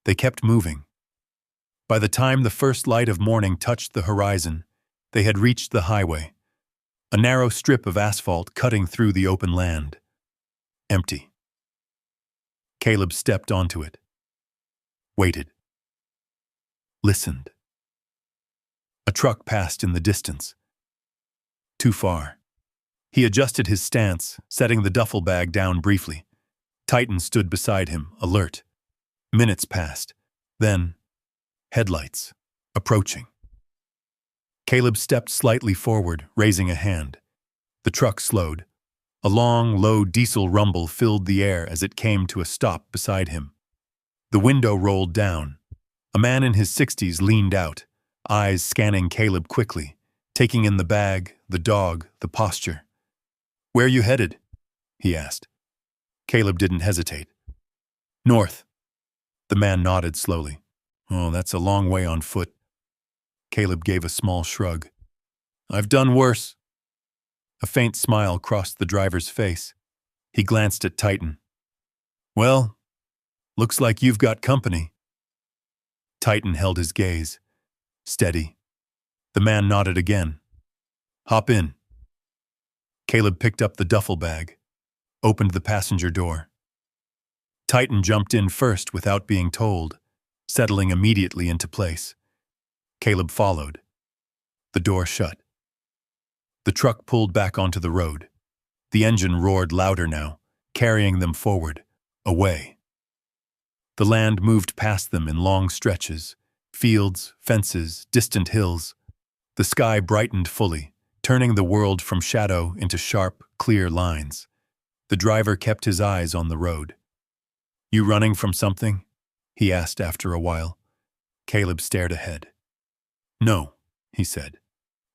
They kept moving. By the time the first light of morning touched the horizon, they had reached the highway, a narrow strip of asphalt cutting through the open land. Empty. Caleb stepped onto it, waited, listened. A truck passed in the distance. Too far. He adjusted his stance, setting the duffel bag down briefly. Titan stood beside him, alert. Minutes passed. Then, headlights, approaching. Caleb stepped slightly forward, raising a hand. The truck slowed. A long, low diesel rumble filled the air as it came to a stop beside him. The window rolled down. A man in his 60s leaned out, eyes scanning Caleb quickly, taking in the bag, the dog, the posture. "Where you headed?" he asked. Caleb didn't hesitate. "North." The man nodded slowly. "Oh, that's a long way on foot." Caleb gave a small shrug. "I've done worse." A faint smile crossed the driver's face. He glanced at Titan. "Well, looks like you've got company." Titan held his gaze. Steady. The man nodded again. "Hop in." Caleb picked up the duffel bag, opened the passenger door. Titan jumped in first without being told, settling immediately into place. Caleb followed. The door shut. The truck pulled back onto the road. The engine roared louder now, carrying them forward, away. The land moved past them in long stretches, fields, fences, distant hills. The sky brightened fully, turning the world from shadow into sharp, clear lines. The driver kept his eyes on the road. "You running from something?" he asked after a while. Caleb stared ahead. "No," he said.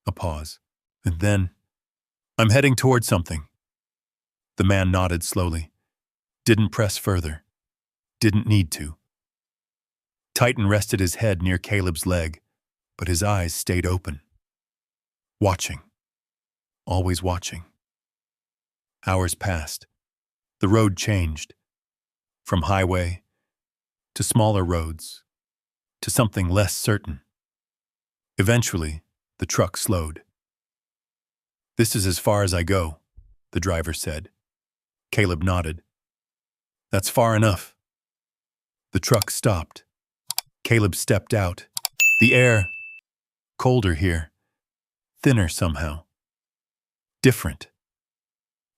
A pause. And then, "I'm heading toward something." The man nodded slowly. Didn't press further. Didn't need to. Titan rested his head near Caleb's leg, but his eyes stayed open. Watching. Always watching. Hours passed. The road changed. From highway to smaller roads to something less certain. Eventually, the truck slowed. "This is as far as I go," the driver said. Caleb nodded. "That's far enough." The truck stopped. Caleb stepped out. The air, colder here, thinner somehow. Different.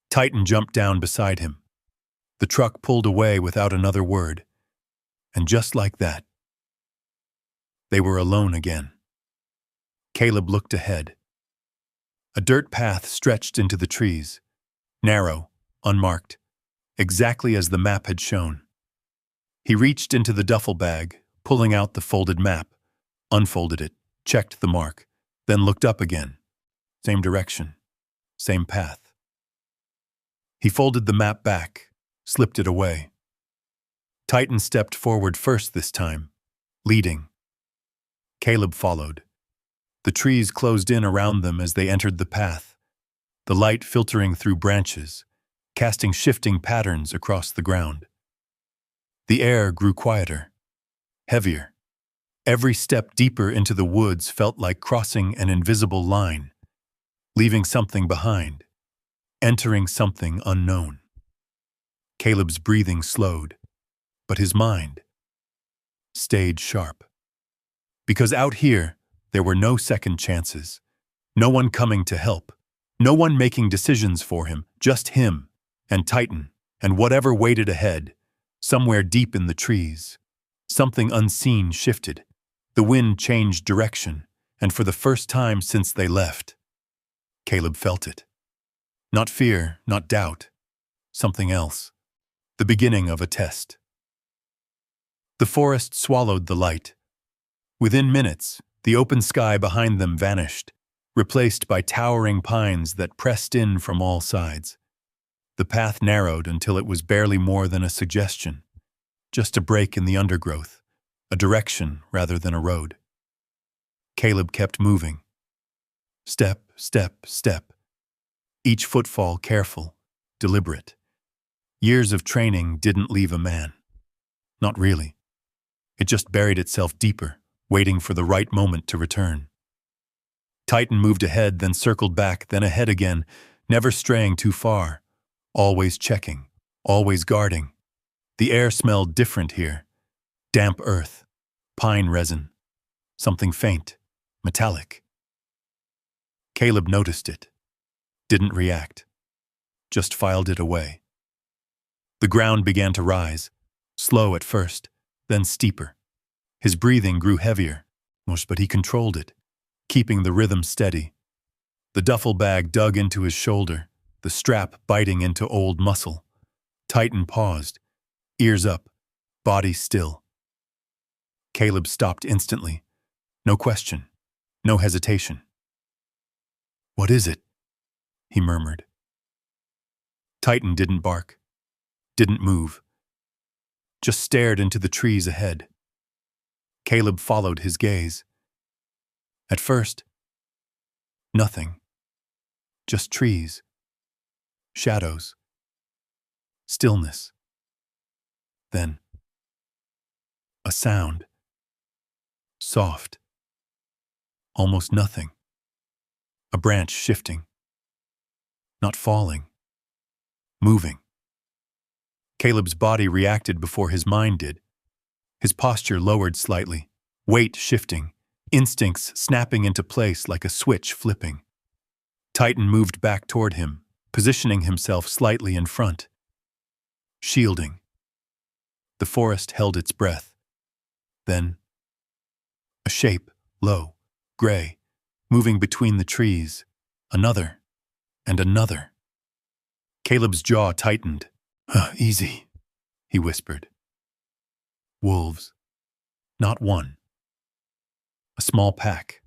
Titan jumped down beside him. The truck pulled away without another word. And just like that, they were alone again. Caleb looked ahead. A dirt path stretched into the trees, narrow, unmarked. exactly as the map had shown. He reached into the duffel bag, pulling out the folded map, unfolded it, checked the mark, then looked up again. Same direction, same path. He folded the map back, slipped it away. Titan stepped forward first this time, leading. Caleb followed. The trees closed in around them as they entered the path, the light filtering through branches, casting shifting patterns across the ground. The air grew quieter, heavier. Every step deeper into the woods felt like crossing an invisible line, leaving something behind, entering something unknown. Caleb's breathing slowed, but his mind stayed sharp. Because out here, there were no second chances, no one coming to help, no one making decisions for him, just him and Titan and whatever waited ahead, somewhere deep in the trees. Something unseen shifted. The wind changed direction, and for the first time since they left, Caleb felt it. Not fear, not doubt, something else. The beginning of a test. The forest swallowed the light. Within minutes, the open sky behind them vanished, replaced by towering pines that pressed in from all sides. The path narrowed until it was barely more than a suggestion, just a break in the undergrowth, a direction rather than a road. Caleb kept moving. Step, step, step. Each footfall careful, deliberate. Years of training didn't leave a man. Not really. It just buried itself deeper, waiting for the right moment to return. Titan moved ahead, then circled back, then ahead again, never straying too far, always checking, always guarding. The air smelled different here. Damp earth, pine resin, something faint, metallic. Caleb noticed it, didn't react, just filed it away. The ground began to rise, slow at first, then steeper. His breathing grew heavier, but he controlled it, keeping the rhythm steady. The duffel bag dug into his shoulder, the strap biting into old muscle. Titan paused, ears up, body still. Caleb stopped instantly. No question, no hesitation. "What is it?" he murmured. Titan didn't bark, didn't move, just stared into the trees ahead. Caleb followed his gaze. At first, nothing. Just trees, shadows, stillness. Then, a sound. Soft. Almost nothing. A branch shifting. Not falling. Moving. Caleb's body reacted before his mind did. His posture lowered slightly, weight shifting, instincts snapping into place like a switch flipping. Titan moved back toward him, positioning himself slightly in front. Shielding. The forest held its breath. Then, a shape, low, gray, moving between the trees. Another, and another. Caleb's jaw tightened. Easy, he whispered. Wolves. Not one. A small pack.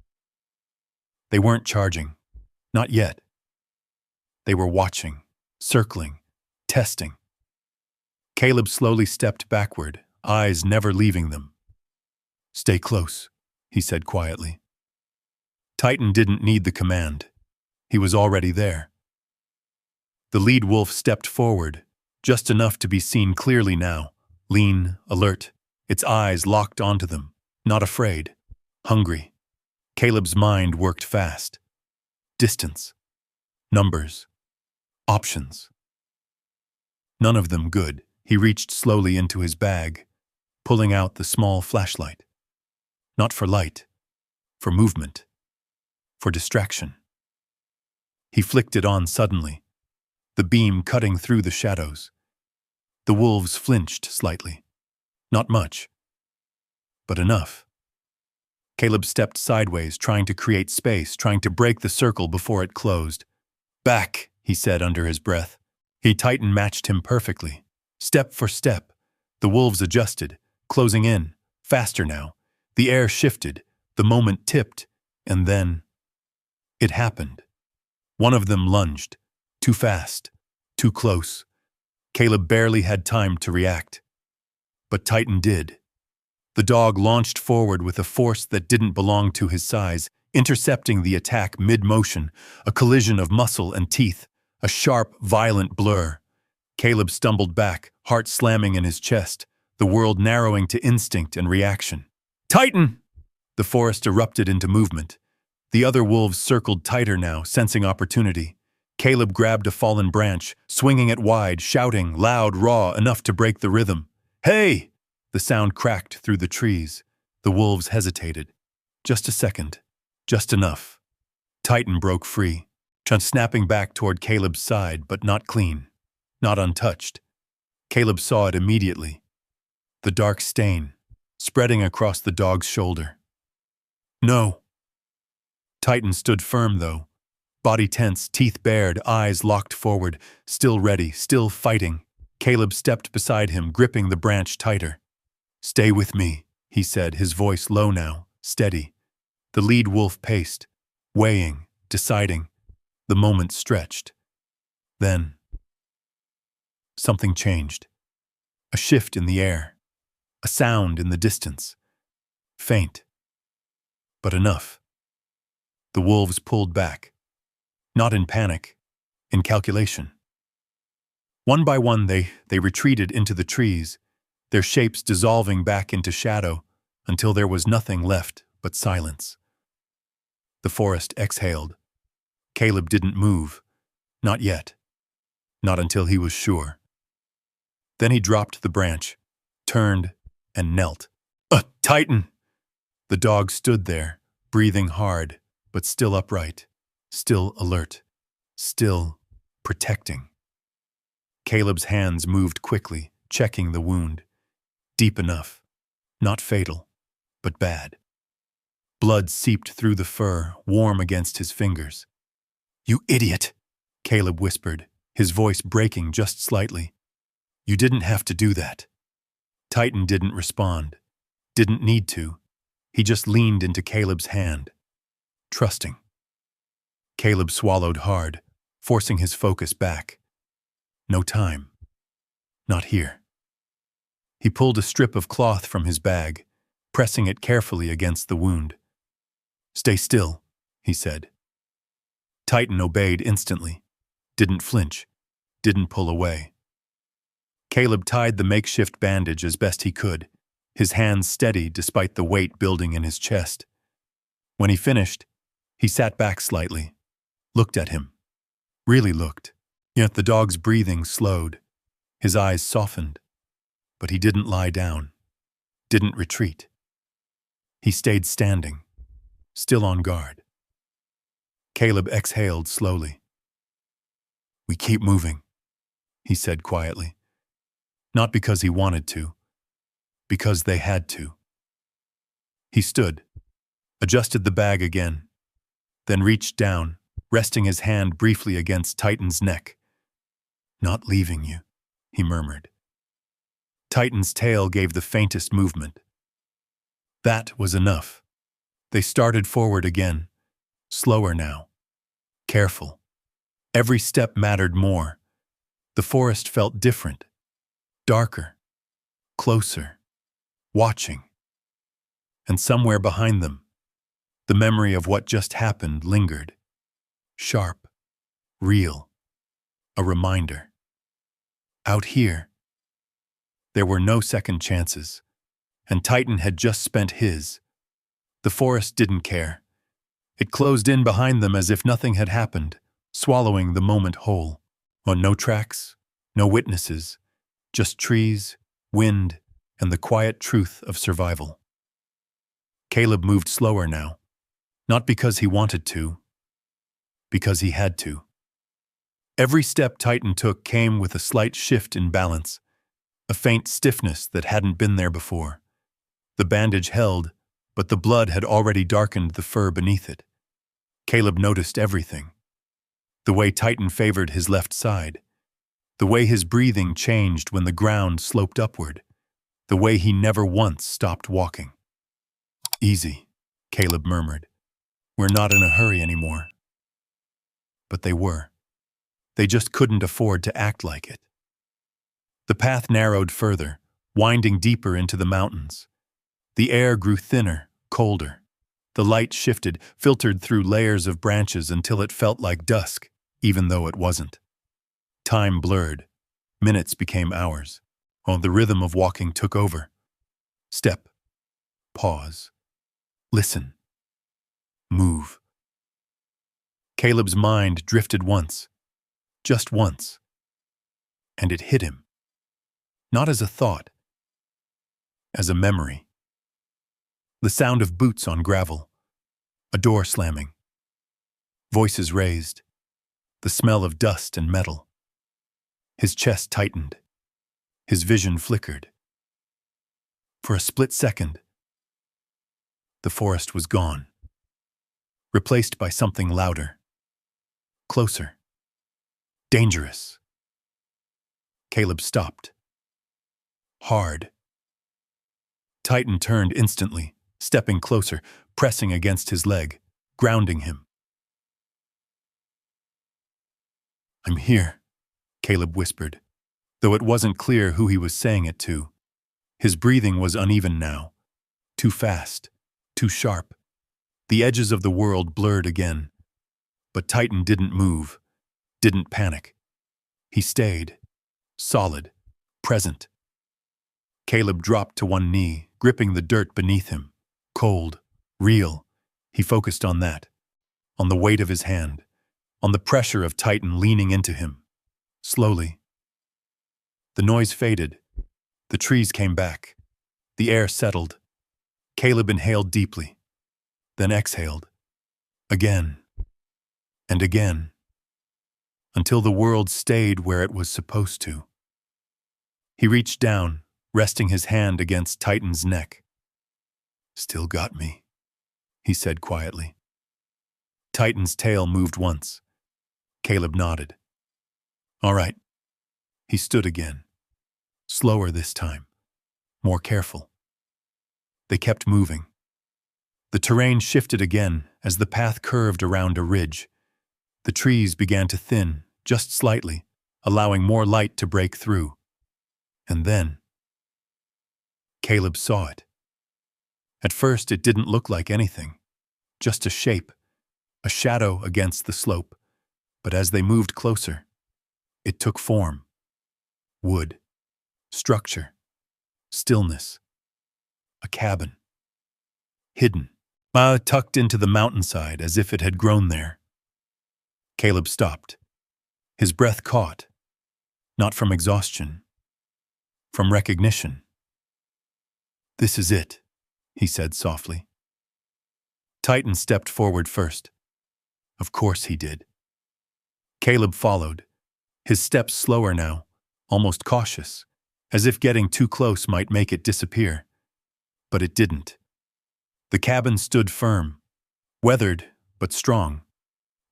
They weren't charging. Not yet. They were watching, circling, testing. Caleb slowly stepped backward, eyes never leaving them. "Stay close," he said quietly. Titan didn't need the command. He was already there. The lead wolf stepped forward, just enough to be seen clearly now, lean, alert, its eyes locked onto them, not afraid, hungry. Caleb's mind worked fast. Distance. Numbers. Options. None of them good. He reached slowly into his bag, pulling out the small flashlight. Not for light, for movement, for distraction. He flicked it on suddenly, the beam cutting through the shadows. The wolves flinched slightly. Not much, but enough. Caleb stepped sideways, trying to create space, trying to break the circle before it closed. "Back," he said under his breath. Titan matched him perfectly. Step for step, the wolves adjusted, closing in, faster now. The air shifted, the moment tipped, and then it happened. One of them lunged. Too fast, too close. Caleb barely had time to react. But Titan did. The dog launched forward with a force that didn't belong to his size, intercepting the attack mid-motion, a collision of muscle and teeth, a sharp, violent blur. Caleb stumbled back, heart slamming in his chest, the world narrowing to instinct and reaction. "Titan!" The forest erupted into movement. The other wolves circled tighter now, sensing opportunity. Caleb grabbed a fallen branch, swinging it wide, shouting, loud, raw, enough to break the rhythm. "Hey!" The sound cracked through the trees. The wolves hesitated. Just a second. Just enough. Titan broke free, snapping back toward Caleb's side, but not clean. Not untouched. Caleb saw it immediately. The dark stain, spreading across the dog's shoulder. "No." Titan stood firm, though. Body tense, teeth bared, eyes locked forward, still ready, still fighting. Caleb stepped beside him, gripping the branch tighter. "Stay with me," he said, his voice low now, steady. The lead wolf paced, weighing, deciding. The moment stretched. Then something changed. A shift in the air. A sound in the distance. Faint. But enough. The wolves pulled back. Not in panic, in calculation. One by one they retreated into the trees, their shapes dissolving back into shadow until there was nothing left but silence. The forest exhaled. Caleb didn't move. Not yet. Not until he was sure. Then he dropped the branch, turned, and knelt. "Titan!" The dog stood there, breathing hard, but still upright, still alert, still protecting. Caleb's hands moved quickly, checking the wound. Deep enough. Not fatal, but bad. Blood seeped through the fur, warm against his fingers. "You idiot!" Caleb whispered, his voice breaking just slightly. "You didn't have to do that." Titan didn't respond. Didn't need to. He just leaned into Caleb's hand. Trusting. Caleb swallowed hard, forcing his focus back. No time. Not here. He pulled a strip of cloth from his bag, pressing it carefully against the wound. "Stay still," he said. Titan obeyed instantly. Didn't flinch. Didn't pull away. Caleb tied the makeshift bandage as best he could, his hands steady despite the weight building in his chest. When he finished, he sat back slightly, looked at him. Really looked. Yet the dog's breathing slowed. His eyes softened. But he didn't lie down. Didn't retreat. He stayed standing, still on guard. Caleb exhaled slowly. "We keep moving," he said quietly. Not because he wanted to, because they had to. He stood, adjusted the bag again, then reached down, resting his hand briefly against Titan's neck. "Not leaving you," he murmured. Titan's tail gave the faintest movement. That was enough. They started forward again, slower now, careful. Every step mattered more. The forest felt different, darker, closer, watching. And somewhere behind them, the memory of what just happened lingered. Sharp, real, a reminder. Out here, there were no second chances, and Titan had just spent his. The forest didn't care. It closed in behind them as if nothing had happened, swallowing the moment whole. On no tracks, no witnesses, just trees, wind, and the quiet truth of survival. Caleb moved slower now, not because he wanted to, because he had to. Every step Titan took came with a slight shift in balance, a faint stiffness that hadn't been there before. The bandage held, but the blood had already darkened the fur beneath it. Caleb noticed everything. The way Titan favored his left side, The way his breathing changed when the ground sloped upward. The way he never once stopped walking. "Easy," Caleb murmured. "We're not in a hurry anymore." But they were. They just couldn't afford to act like it. The path narrowed further, winding deeper into the mountains. The air grew thinner, colder. The light shifted, filtered through layers of branches until it felt like dusk, even though it wasn't. Time blurred. Minutes became hours, while the rhythm of walking took over. Step. Pause. Listen. Move. Caleb's mind drifted once. Just once. And it hit him. Not as a thought. As a memory. The sound of boots on gravel. A door slamming. Voices raised. The smell of dust and metal. His chest tightened. His vision flickered. For a split second, the forest was gone. Replaced by something louder. Closer. Dangerous. Caleb stopped. Hard. Titan turned instantly, stepping closer, pressing against his leg, grounding him. "I'm here," Caleb whispered, though it wasn't clear who he was saying it to. His breathing was uneven now. Too fast. Too sharp. The edges of the world blurred again. But Titan didn't move. Didn't panic. He stayed. Solid. Present. Caleb dropped to one knee, gripping the dirt beneath him. Cold. Real. He focused on that. On the weight of his hand. On the pressure of Titan leaning into him. Slowly. The noise faded. The trees came back. The air settled. Caleb inhaled deeply. Then exhaled. Again. And again. Until the world stayed where it was supposed to. He reached down, resting his hand against Titan's neck. "Still got me," he said quietly. Titan's tail moved once. Caleb nodded. "All right." He stood again. Slower this time. More careful. They kept moving. The terrain shifted again as the path curved around a ridge. The trees began to thin, just slightly, allowing more light to break through. And then Caleb saw it. At first, it didn't look like anything. Just a shape, a shadow against the slope. But as they moved closer, it took form. Wood. Structure. Stillness. A cabin. Hidden. Tucked into the mountainside as if it had grown there. Caleb stopped. His breath caught. Not from exhaustion. From recognition. "This is it," he said softly. Titan stepped forward first. Of course he did. Caleb followed, his steps slower now, almost cautious, as if getting too close might make it disappear. But it didn't. The cabin stood firm, weathered but strong.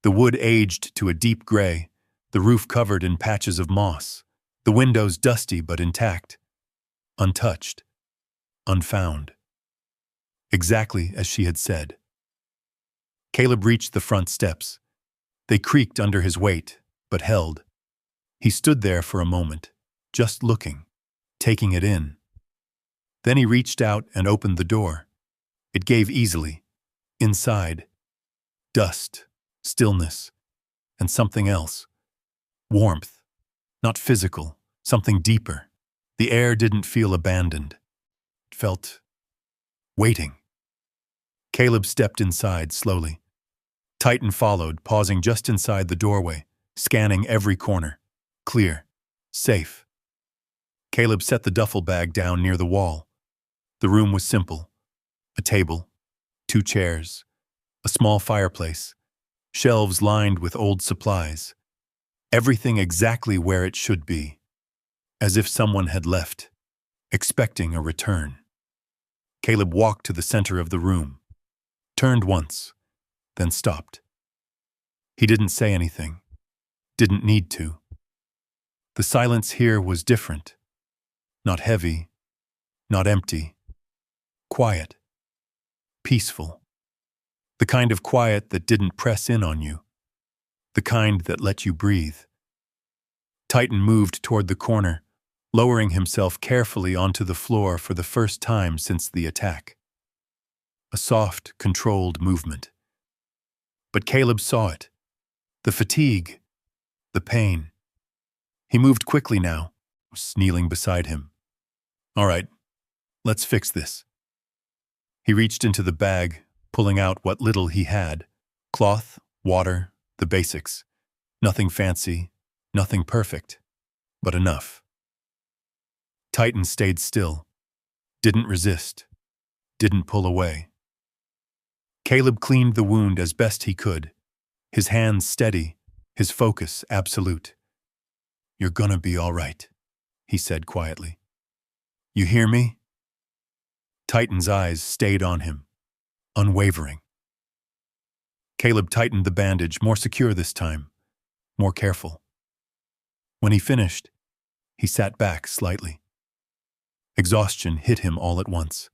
The wood aged to a deep gray, the roof covered in patches of moss, the windows dusty but intact, untouched, unfound. Exactly as she had said. Caleb reached the front steps. They creaked under his weight, but held. He stood there for a moment, just looking, taking it in. Then he reached out and opened the door. It gave easily. Inside, dust, stillness, and something else. Warmth. Not physical, something deeper. The air didn't feel abandoned. It felt waiting. Caleb stepped inside slowly. Titan followed, pausing just inside the doorway, scanning every corner. Clear. Safe. Caleb set the duffel bag down near the wall. The room was simple. A table, 2 chairs, a small fireplace, shelves lined with old supplies. Everything exactly where it should be. As if someone had left, expecting a return. Caleb walked to the center of the room, turned once, then stopped. He didn't say anything. Didn't need to. The silence here was different. Not heavy, not empty. Quiet. Peaceful. The kind of quiet that didn't press in on you. The kind that let you breathe. Titan moved toward the corner, lowering himself carefully onto the floor for the first time since the attack. A soft, controlled movement. But Caleb saw it. The fatigue. The pain. He moved quickly now, kneeling beside him. All right, let's fix this. He reached into the bag, pulling out what little he had. Cloth, water, the basics. Nothing fancy, nothing perfect, but enough. Titan stayed still, didn't resist, didn't pull away. Caleb cleaned the wound as best he could, his hands steady, his focus absolute. You're gonna be all right, he said quietly. You hear me? Titan's eyes stayed on him, unwavering. Caleb tightened the bandage, more secure this time, more careful. When he finished, he sat back slightly. Exhaustion hit him all at once.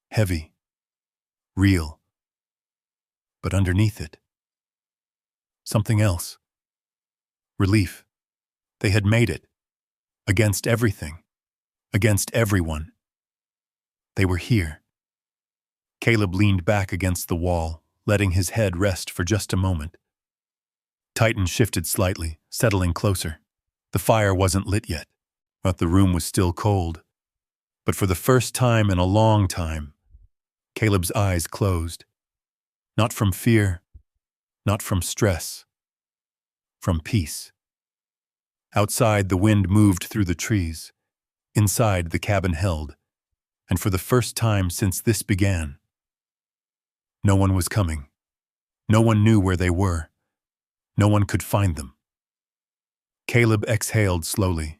Heavy, real. But underneath it, something else. Relief. They had made it. Against everything. Against everyone. They were here. Caleb leaned back against the wall, letting his head rest for just a moment. Titan shifted slightly, settling closer. The fire wasn't lit yet, but the room was still cold. But for the first time in a long time, Caleb's eyes closed. Not from fear, not from stress, from peace. Outside, the wind moved through the trees. Inside, the cabin held. And for the first time since this began, no one was coming. No one knew where they were. No one could find them. Caleb exhaled slowly,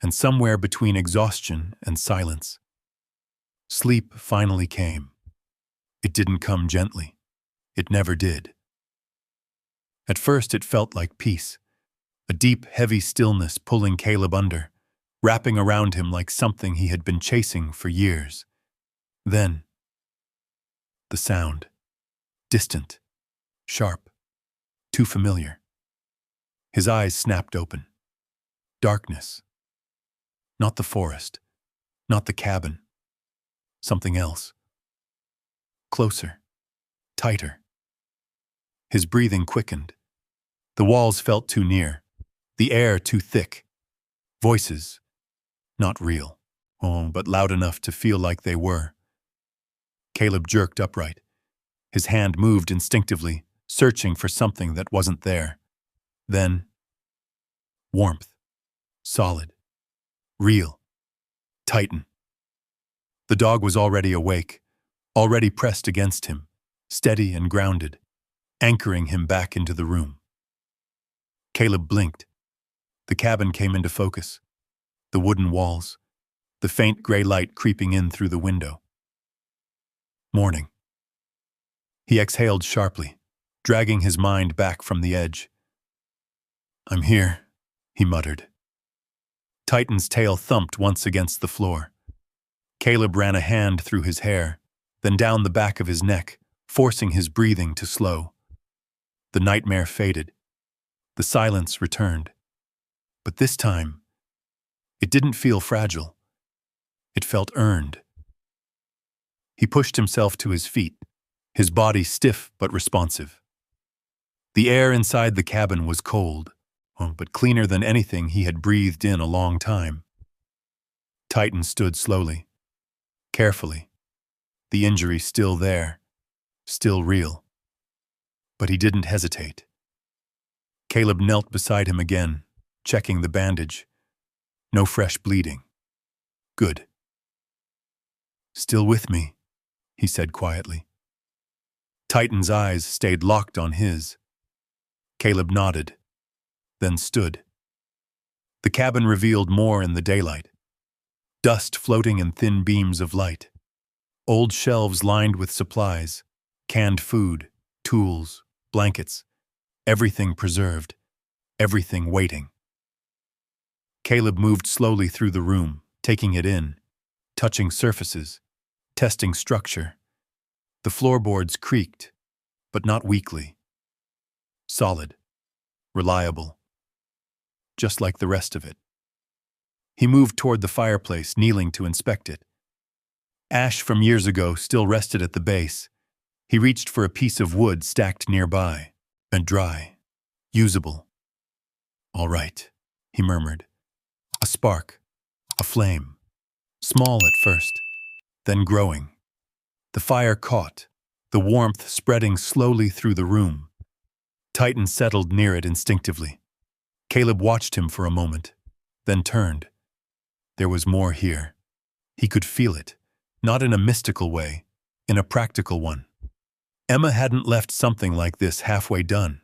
and somewhere between exhaustion and silence, sleep finally came. It didn't come gently. It never did. At first it felt like peace, a deep, heavy stillness pulling Caleb under, wrapping around him like something he had been chasing for years. Then, the sound. Distant, sharp, too familiar. His eyes snapped open. Darkness. Not the forest, not the cabin. Something else. Closer, tighter. His breathing quickened. The walls felt too near, the air too thick. Voices, not real, but loud enough to feel like they were. Caleb jerked upright. His hand moved instinctively, searching for something that wasn't there. Then, warmth. Solid. Real. Titan. The dog was already awake, already pressed against him, steady and grounded, anchoring him back into the room. Caleb blinked. The cabin came into focus. The wooden walls, the faint gray light creeping in through the window. Morning. He exhaled sharply, dragging his mind back from the edge. I'm here, he muttered. Titan's tail thumped once against the floor. Caleb ran a hand through his hair, then down the back of his neck, forcing his breathing to slow. The nightmare faded. The silence returned. But this time, it didn't feel fragile. It felt earned. He pushed himself to his feet, his body stiff but responsive. The air inside the cabin was cold, but cleaner than anything he had breathed in a long time. Titan stood slowly, carefully, the injury still there, still real. But he didn't hesitate. Caleb knelt beside him again, checking the bandage. No fresh bleeding. Good. Still with me, he said quietly. Titan's eyes stayed locked on his. Caleb nodded, then stood. The cabin revealed more in the daylight. Dust floating in thin beams of light. Old shelves lined with supplies, canned food, tools, blankets, everything preserved, everything waiting. Caleb moved slowly through the room, taking it in, touching surfaces, testing structure. The floorboards creaked, but not weakly. Solid, reliable, just like the rest of it. He moved toward the fireplace, kneeling to inspect it. Ash from years ago still rested at the base. He reached for a piece of wood stacked nearby, and dry, usable. "All right," he murmured. A spark, a flame, small at first, then growing. The fire caught, the warmth spreading slowly through the room. Titan settled near it instinctively. Caleb watched him for a moment, then turned. There was more here. He could feel it, not in a mystical way, in a practical one. Emma hadn't left something like this halfway done.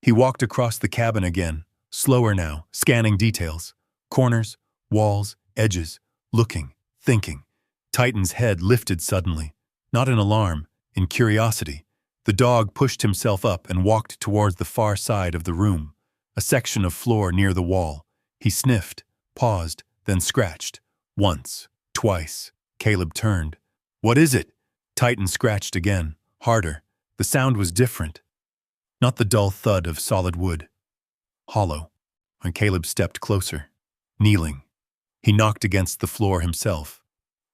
He walked across the cabin again, slower now, scanning details. Corners, walls, edges, looking, thinking. Titan's head lifted suddenly, not in alarm, in curiosity. The dog pushed himself up and walked towards the far side of the room, a section of floor near the wall. He sniffed, paused, then scratched. Once, twice. Caleb turned. "What is it?" Titan scratched again, harder. The sound was different. Not the dull thud of solid wood. Hollow. When Caleb stepped closer, kneeling, he knocked against the floor himself.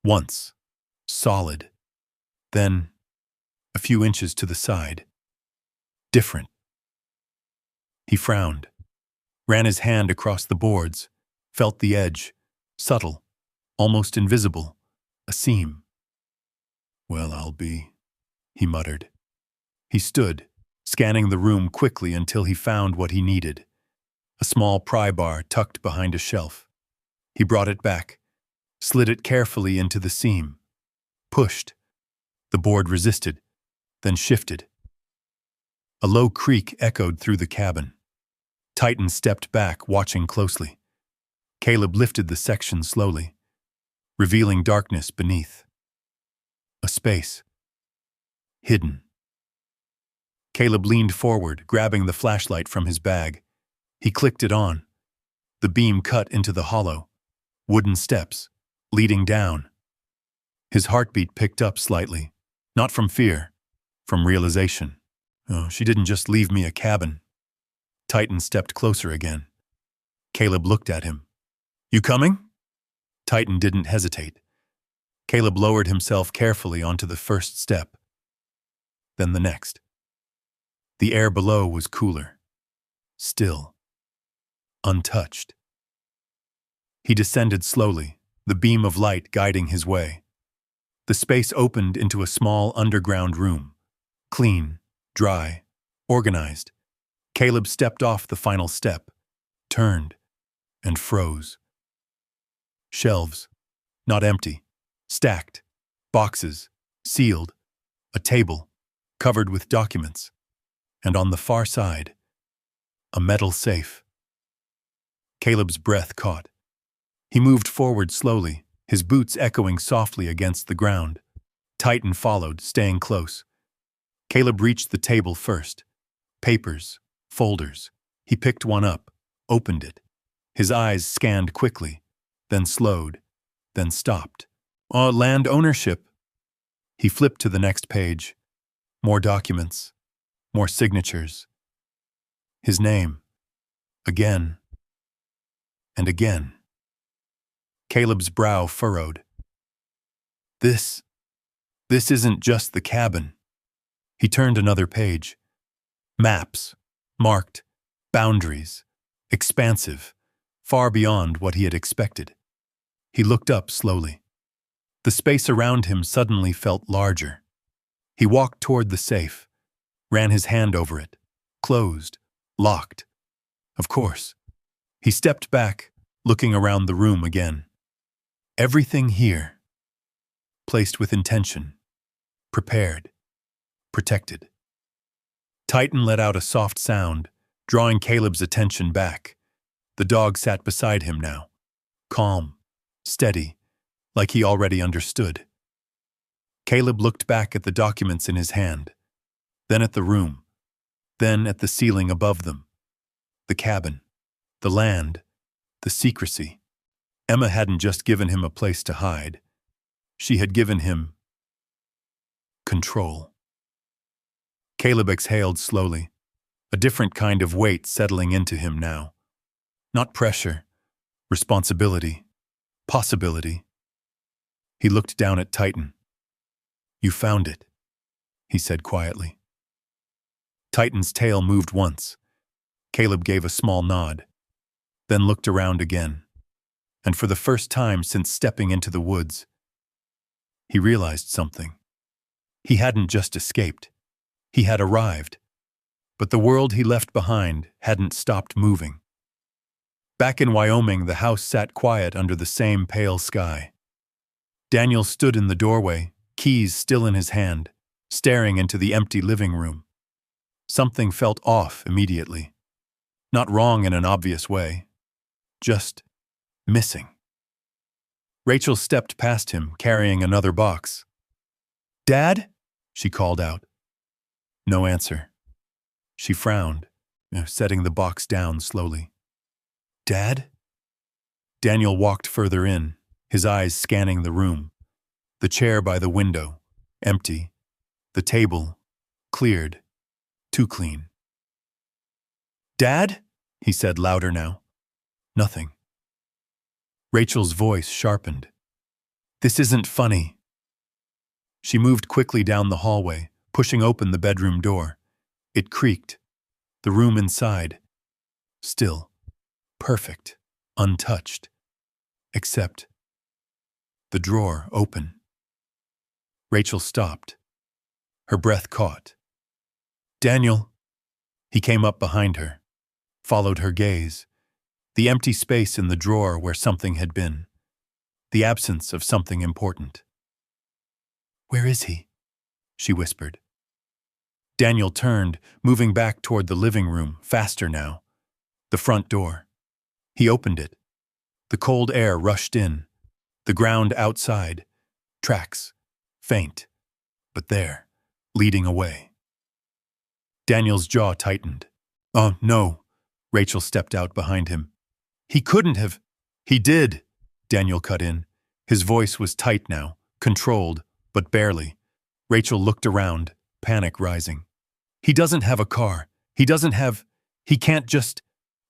Once. Solid. Then, a few inches to the side. Different. He frowned, ran his hand across the boards, felt the edge, subtle, almost invisible, a seam. "Well, I'll be," he muttered. He stood, scanning the room quickly until he found what he needed. A small pry bar tucked behind a shelf. He brought it back, slid it carefully into the seam, pushed. The board resisted, then shifted. A low creak echoed through the cabin. Titan stepped back, watching closely. Caleb lifted the section slowly, revealing darkness beneath. A space. Hidden. Caleb leaned forward, grabbing the flashlight from his bag. He clicked it on. The beam cut into the hollow. Wooden steps, leading down. His heartbeat picked up slightly, not from fear, from realization. Oh, she didn't just leave me a cabin. Titan stepped closer again. Caleb looked at him. "You coming?" Titan didn't hesitate. Caleb lowered himself carefully onto the first step, then the next. The air below was cooler, still, untouched. He descended slowly, the beam of light guiding his way. The space opened into a small underground room, clean, dry, organized. Caleb stepped off the final step, turned, and froze. Shelves, not empty, stacked, boxes, sealed, a table, covered with documents, and on the far side, a metal safe. Caleb's breath caught. He moved forward slowly, his boots echoing softly against the ground. Titan followed, staying close. Caleb reached the table first. Papers, folders. He picked one up, opened it. His eyes scanned quickly, then slowed, then stopped. Land ownership. He flipped to the next page. More documents, more signatures. His name. Again. And again. Caleb's brow furrowed. This isn't just the cabin. He turned another page. Maps, marked, boundaries, expansive, far beyond what he had expected. He looked up slowly. The space around him suddenly felt larger. He walked toward the safe, ran his hand over it, closed, locked. Of course. He stepped back, looking around the room again. Everything here, placed with intention, prepared, protected. Titan let out a soft sound, drawing Caleb's attention back. The dog sat beside him now, calm, steady, like he already understood. Caleb looked back at the documents in his hand, then at the room, then at the ceiling above them. The cabin, the land, The secrecy. Emma hadn't just given him a place to hide. She had given him control. Caleb exhaled slowly, a different kind of weight settling into him now. Not pressure, responsibility, possibility. He looked down at Titan. "You found it," he said quietly. Titan's tail moved once. Caleb gave a small nod, then looked around again. And for the first time since stepping into the woods, he realized something. He hadn't just escaped. He had arrived. But the world he left behind hadn't stopped moving. Back in Wyoming, the house sat quiet under the same pale sky. Daniel stood in the doorway, keys still in his hand, staring into the empty living room. Something felt off immediately. Not wrong in an obvious way. Just missing. Rachel stepped past him, carrying another box. "Dad?" she called out. No answer. She frowned, setting the box down slowly. "Dad?" Daniel walked further in, his eyes scanning the room. The chair by the window, empty. The table, cleared, too clean. "Dad?" he said louder now. Nothing. Rachel's voice sharpened. "This isn't funny." She moved quickly down the hallway, pushing open the bedroom door. It creaked. The room inside, still, perfect, untouched, except the drawer open. Rachel stopped. Her breath caught. "Daniel." He came up behind her, followed her gaze. The empty space in the drawer where something had been. The absence of something important. "Where is he?" she whispered. Daniel turned, moving back toward the living room, faster now. The front door. He opened it. The cold air rushed in. The ground outside. Tracks. Faint. But there, leading away. Daniel's jaw tightened. "Oh, no." Rachel stepped out behind him. "He couldn't have." "He did," Daniel cut in. His voice was tight now, controlled, but barely. Rachel looked around, panic rising. "He doesn't have a car. He can't just."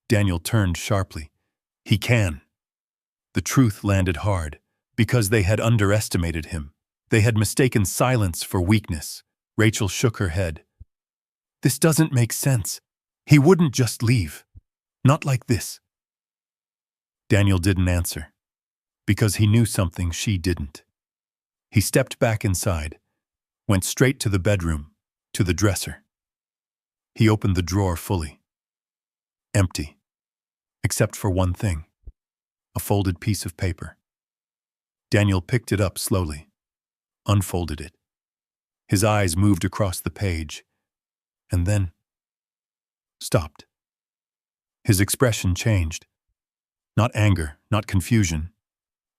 Daniel turned sharply. "He can." The truth landed hard, because they had underestimated him. They had mistaken silence for weakness. Rachel shook her head. "This doesn't make sense. He wouldn't just leave. Not like this." Daniel didn't answer, because he knew something she didn't. He stepped back inside, went straight to the bedroom, to the dresser. He opened the drawer fully. Empty, except for one thing, a folded piece of paper. Daniel picked it up slowly, unfolded it. His eyes moved across the page, and then stopped. His expression changed. Not anger, not confusion,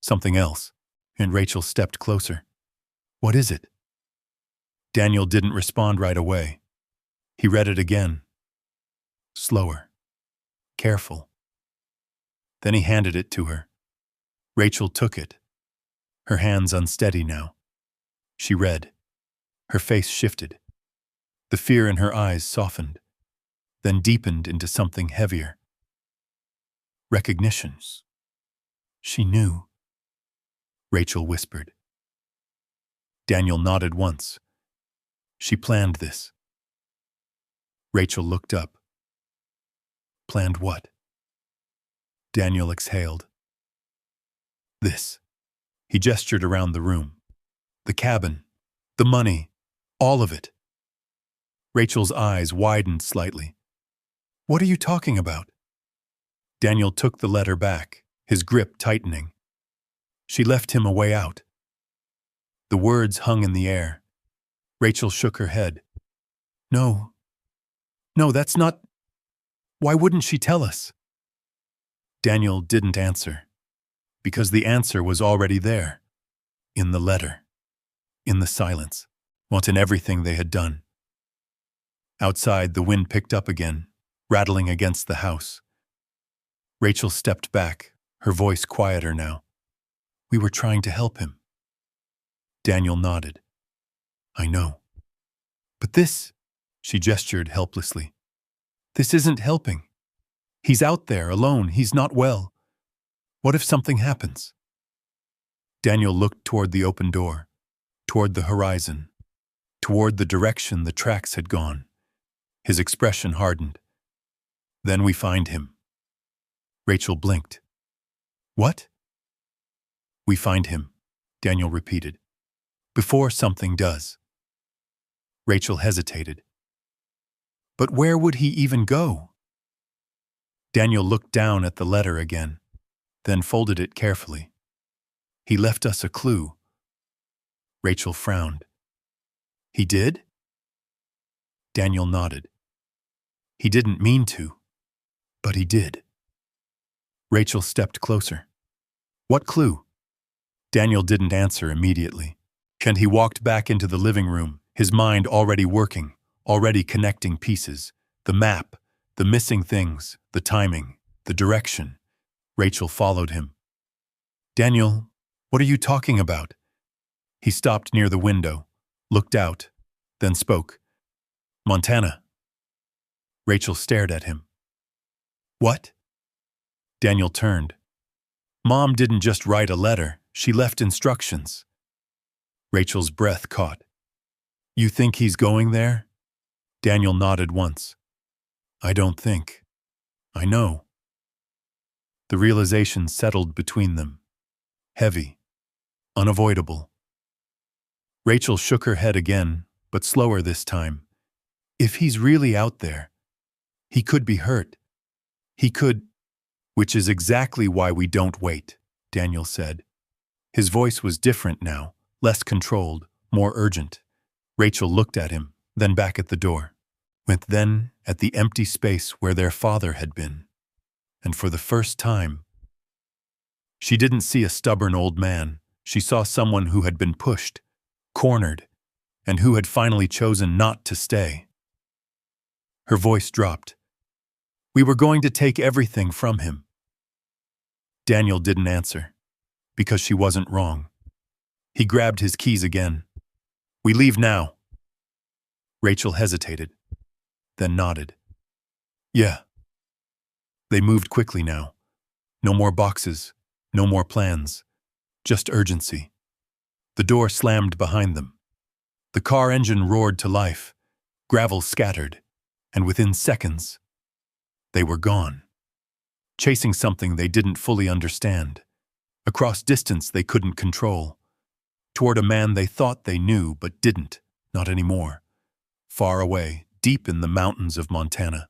something else, and Rachel stepped closer. "What is it?" Daniel didn't respond right away. He read it again. Slower. Careful. Then he handed it to her. Rachel took it. Her hands unsteady now. She read. Her face shifted. The fear in her eyes softened, then deepened into something heavier. Recognitions. She knew. Rachel whispered. Daniel nodded once. She planned this. Rachel looked up. Planned what? Daniel exhaled. This. He gestured around the room. The cabin. The money. All of it. Rachel's eyes widened slightly. What are you talking about? Daniel took the letter back, his grip tightening. She left him a way out. The words hung in the air. Rachel shook her head. No, that's not... Why wouldn't she tell us? Daniel didn't answer, because the answer was already there. In the letter. In the silence. What in everything they had done. Outside, the wind picked up again, rattling against the house. Rachel stepped back, her voice quieter now. We were trying to help him. Daniel nodded. I know. But this, she gestured helplessly. This isn't helping. He's out there, alone. He's not well. What if something happens? Daniel looked toward the open door, toward the horizon, toward the direction the tracks had gone. His expression hardened. Then we find him. Rachel blinked. What? We find him, Daniel repeated. Before something does. Rachel hesitated. But where would he even go? Daniel looked down at the letter again, then folded it carefully. He left us a clue. Rachel frowned. He did? Daniel nodded. He didn't mean to, but he did. Rachel stepped closer. What clue? Daniel didn't answer immediately, and he walked back into the living room, his mind already working, already connecting pieces, the map, the missing things, the timing, the direction. Rachel followed him. Daniel, what are you talking about? He stopped near the window, looked out, then spoke. Montana. Rachel stared at him. What? Daniel turned. Mom didn't just write a letter, she left instructions. Rachel's breath caught. You think he's going there? Daniel nodded once. I don't think. I know. The realization settled between them. Heavy. Unavoidable. Rachel shook her head again, but slower this time. If he's really out there, he could be hurt. He could... Which is exactly why we don't wait, Daniel said. His voice was different now, less controlled, more urgent. Rachel looked at him, then back at the door, went then at the empty space where their father had been. And for the first time, she didn't see a stubborn old man. She saw someone who had been pushed, cornered, and who had finally chosen not to stay. Her voice dropped. We were going to take everything from him. Daniel didn't answer, because she wasn't wrong. He grabbed his keys again. We leave now. Rachel hesitated, then nodded. Yeah. They moved quickly now. No more boxes, no more plans, just urgency. The door slammed behind them. The car engine roared to life, gravel scattered, and within seconds, they were gone. Chasing something they didn't fully understand, across distance they couldn't control, toward a man they thought they knew but didn't, not anymore, far away, deep in the mountains of Montana.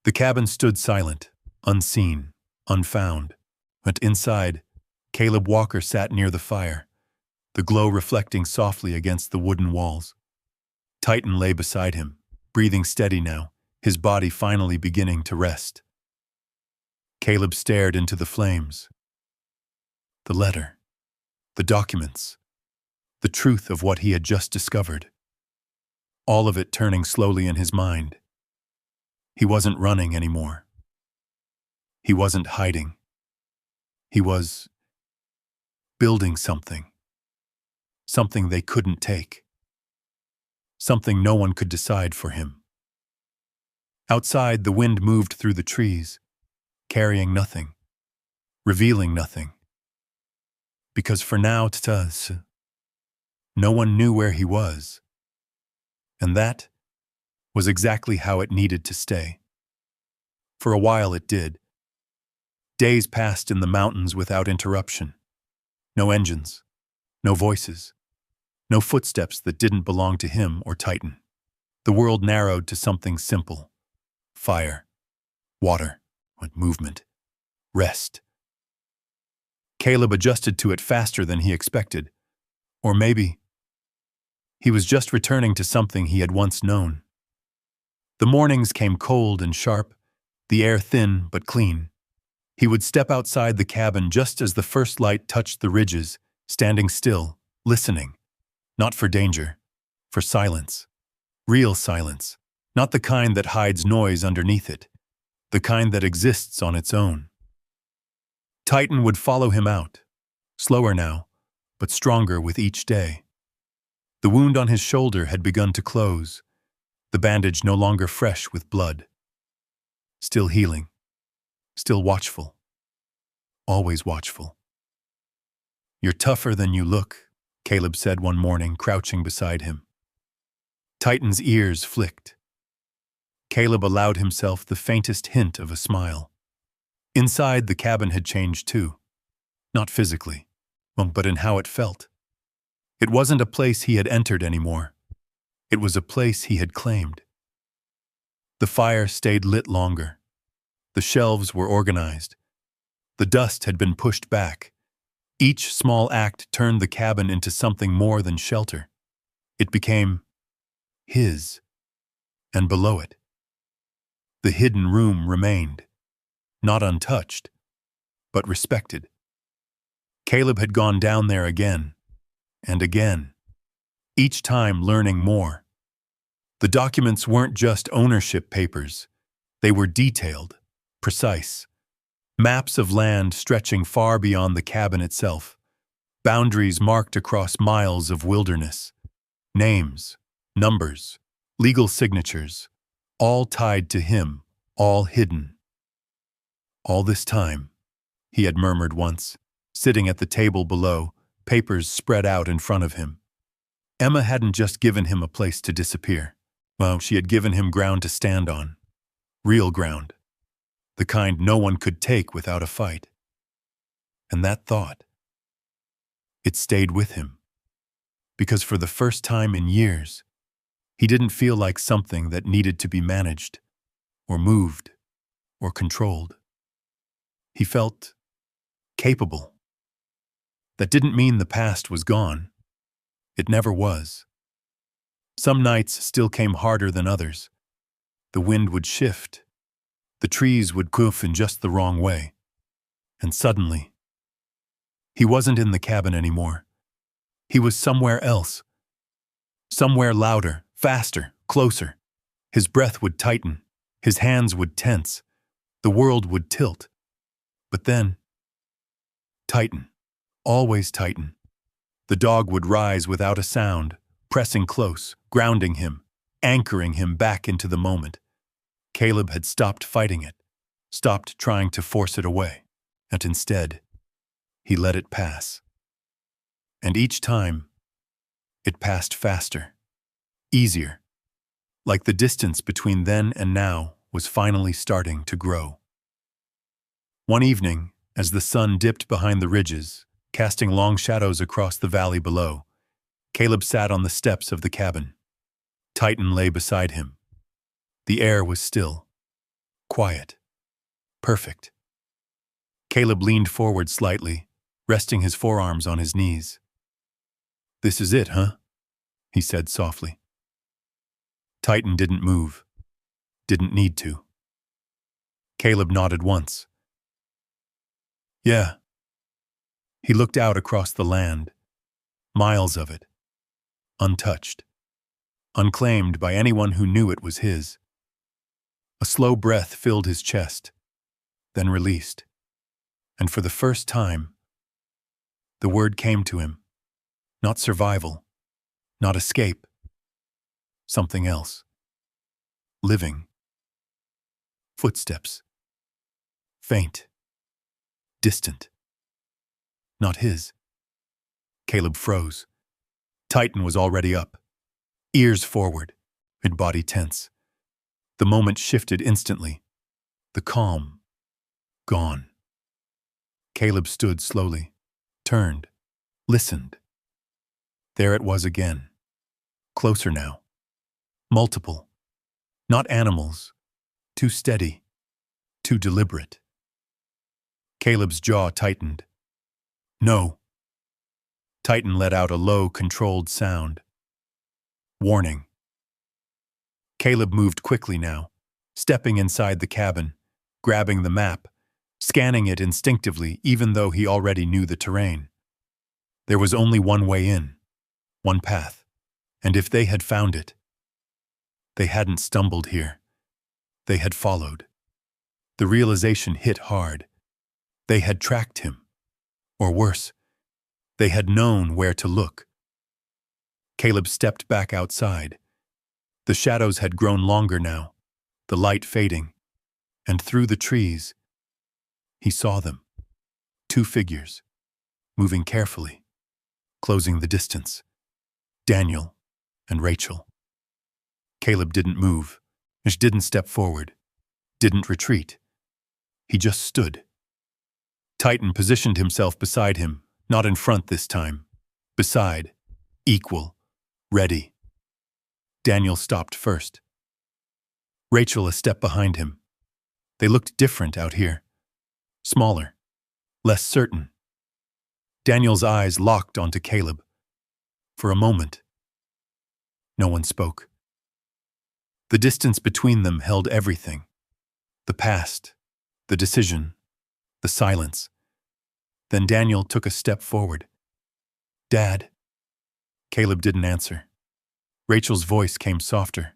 The cabin stood silent, unseen, unfound, but inside, Caleb Walker sat near the fire, the glow reflecting softly against the wooden walls. Titan lay beside him, breathing steady now, his body finally beginning to rest. Caleb stared into the flames. The letter, the documents, the truth of what he had just discovered. All of it turning slowly in his mind. He wasn't running anymore. He wasn't hiding. He was building something. Something they couldn't take. Something no one could decide for him. Outside, the wind moved through the trees, carrying nothing, revealing nothing. Because for now, no one knew where he was. And that was exactly how it needed to stay. For a while it did. Days passed in the mountains without interruption. No engines, no voices, no footsteps that didn't belong to him or Titan. The world narrowed to something simple. Fire, water, movement, rest. Caleb adjusted to it faster than he expected. Or maybe he was just returning to something he had once known. The mornings came cold and sharp, the air thin but clean. He would step outside the cabin just as the first light touched the ridges, standing still, listening. Not for danger, for silence. Real silence, not the kind that hides noise underneath it. the kind that exists on its own. Titan would follow him out, slower now, but stronger with each day. The wound on his shoulder had begun to close, the bandage no longer fresh with blood. Still healing, still watchful, always watchful. "You're tougher than you look," Caleb said one morning, crouching beside him. Titan's ears flicked. Caleb allowed himself the faintest hint of a smile. Inside, the cabin had changed too. Not physically, but in how it felt. It wasn't a place he had entered anymore. It was a place he had claimed. The fire stayed lit longer. The shelves were organized. The dust had been pushed back. Each small act turned the cabin into something more than shelter. It became his, and below it, the hidden room remained, not untouched, but respected. Caleb had gone down there again, and again, each time learning more. The documents weren't just ownership papers. They were detailed, precise. Maps of land stretching far beyond the cabin itself. Boundaries marked across miles of wilderness. Names, numbers, legal signatures, all tied to him, all hidden. "All this time," he had murmured once, sitting at the table below, papers spread out in front of him. Emma hadn't just given him a place to disappear. Well, she had given him ground to stand on. Real ground. The kind no one could take without a fight. And that thought, it stayed with him. Because for the first time in years, he didn't feel like something that needed to be managed, or moved, or controlled. He felt capable. That didn't mean the past was gone. It never was. Some nights still came harder than others. The wind would shift. The trees would goof in just the wrong way. And suddenly, he wasn't in the cabin anymore. He was somewhere else. Somewhere louder, faster, closer. His breath would tighten. His hands would tense. The world would tilt. But then, tighten. Always tighten. The dog would rise without a sound, pressing close, grounding him, anchoring him back into the moment. Caleb had stopped fighting it, stopped trying to force it away, and instead, he let it pass. And each time, it passed faster, easier, like the distance between then and now was finally starting to grow. One evening, as the sun dipped behind the ridges, casting long shadows across the valley below, Caleb sat on the steps of the cabin. Titan lay beside him. The air was still, quiet, perfect. Caleb leaned forward slightly, resting his forearms on his knees. "This is it, huh?" he said softly. Titan didn't move, didn't need to. Caleb nodded once. "Yeah." He looked out across the land, miles of it, untouched, unclaimed by anyone who knew it was his. A slow breath filled his chest, then released, and for the first time, the word came to him. Not survival, not escape, something else. Living. Footsteps. Faint. Distant. Not his. Caleb froze. Titan was already up, ears forward, mid-body tense. The moment shifted instantly. The calm. Gone. Caleb stood slowly, turned, listened. There it was again. Closer now. Multiple. Not animals. Too steady. Too deliberate. Caleb's jaw tightened. "No." Titan let out a low, controlled sound. Warning. Caleb moved quickly now, stepping inside the cabin, grabbing the map, scanning it instinctively even though he already knew the terrain. There was only one way in, one path, and if they had found it, they hadn't stumbled here. They had followed. The realization hit hard. They had tracked him. Or worse, they had known where to look. Caleb stepped back outside. The shadows had grown longer now, the light fading, and through the trees, he saw them. Two figures, moving carefully, closing the distance. Daniel and Rachel. Caleb didn't move, didn't step forward, didn't retreat. He just stood. Titan positioned himself beside him, not in front this time. Beside, equal, ready. Daniel stopped first. Rachel a step behind him. They looked different out here. Smaller, less certain. Daniel's eyes locked onto Caleb. For a moment, no one spoke. The distance between them held everything. The past, the decision, the silence. Then Daniel took a step forward. "Dad." Caleb didn't answer. Rachel's voice came softer.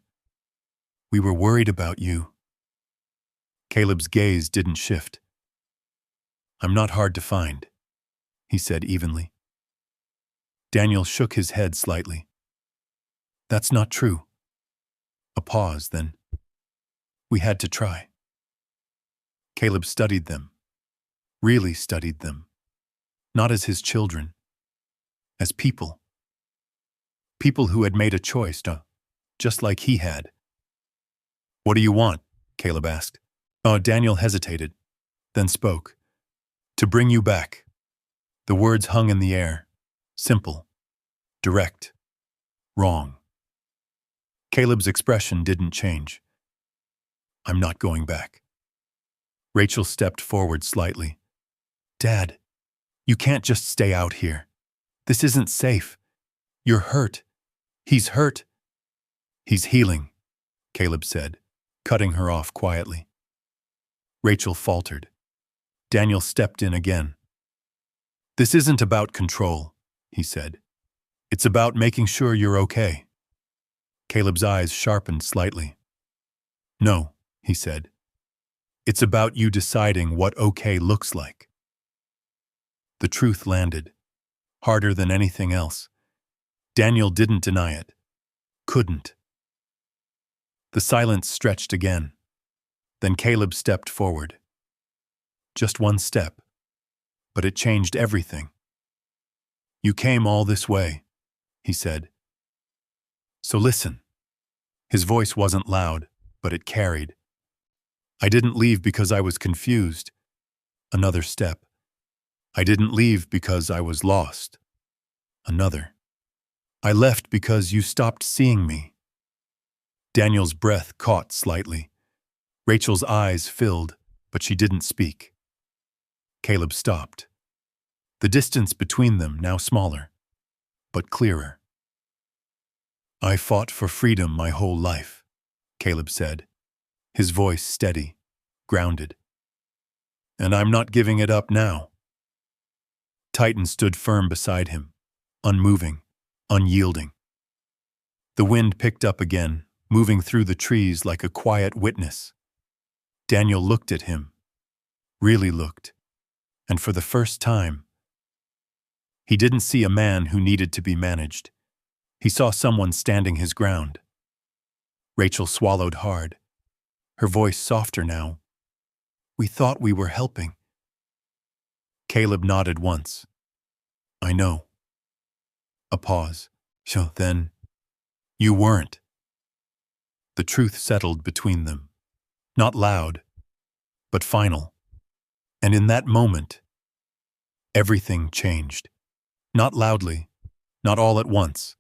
"We were worried about you." Caleb's gaze didn't shift. "I'm not hard to find," he said evenly. Daniel shook his head slightly. "That's not true." A pause, then. "We had to try." Caleb studied them. Really studied them. Not as his children. As people. People who had made a choice, just like he had. "What do you want?" Caleb asked. Daniel hesitated, then spoke. "To bring you back." The words hung in the air. Simple. Direct. Wrong. Caleb's expression didn't change. "I'm not going back." Rachel stepped forward slightly. "Dad, you can't just stay out here. This isn't safe. You're hurt. He's hurt." "He's healing," Caleb said, cutting her off quietly. Rachel faltered. Daniel stepped in again. "This isn't about control," he said. "It's about making sure you're okay." Caleb's eyes sharpened slightly. "No," he said. "It's about you deciding what okay looks like." The truth landed, harder than anything else. Daniel didn't deny it. Couldn't. The silence stretched again. Then Caleb stepped forward. Just one step, but it changed everything. "You came all this way," he said. "So listen." His voice wasn't loud, but it carried. "I didn't leave because I was confused." Another step. "I didn't leave because I was lost." Another. "I left because you stopped seeing me." Daniel's breath caught slightly. Rachel's eyes filled, but she didn't speak. Caleb stopped. The distance between them now smaller, but clearer. "I fought for freedom my whole life," Caleb said, his voice steady, grounded. "And I'm not giving it up now." Titan stood firm beside him, unmoving, unyielding. The wind picked up again, moving through the trees like a quiet witness. Daniel looked at him, really looked, and for the first time, he didn't see a man who needed to be managed. He saw someone standing his ground. Rachel swallowed hard, her voice softer now. "We thought we were helping." Caleb nodded once. "I know." A pause. "So then, you weren't." The truth settled between them. Not loud, but final. And in that moment, everything changed. Not loudly, not all at once,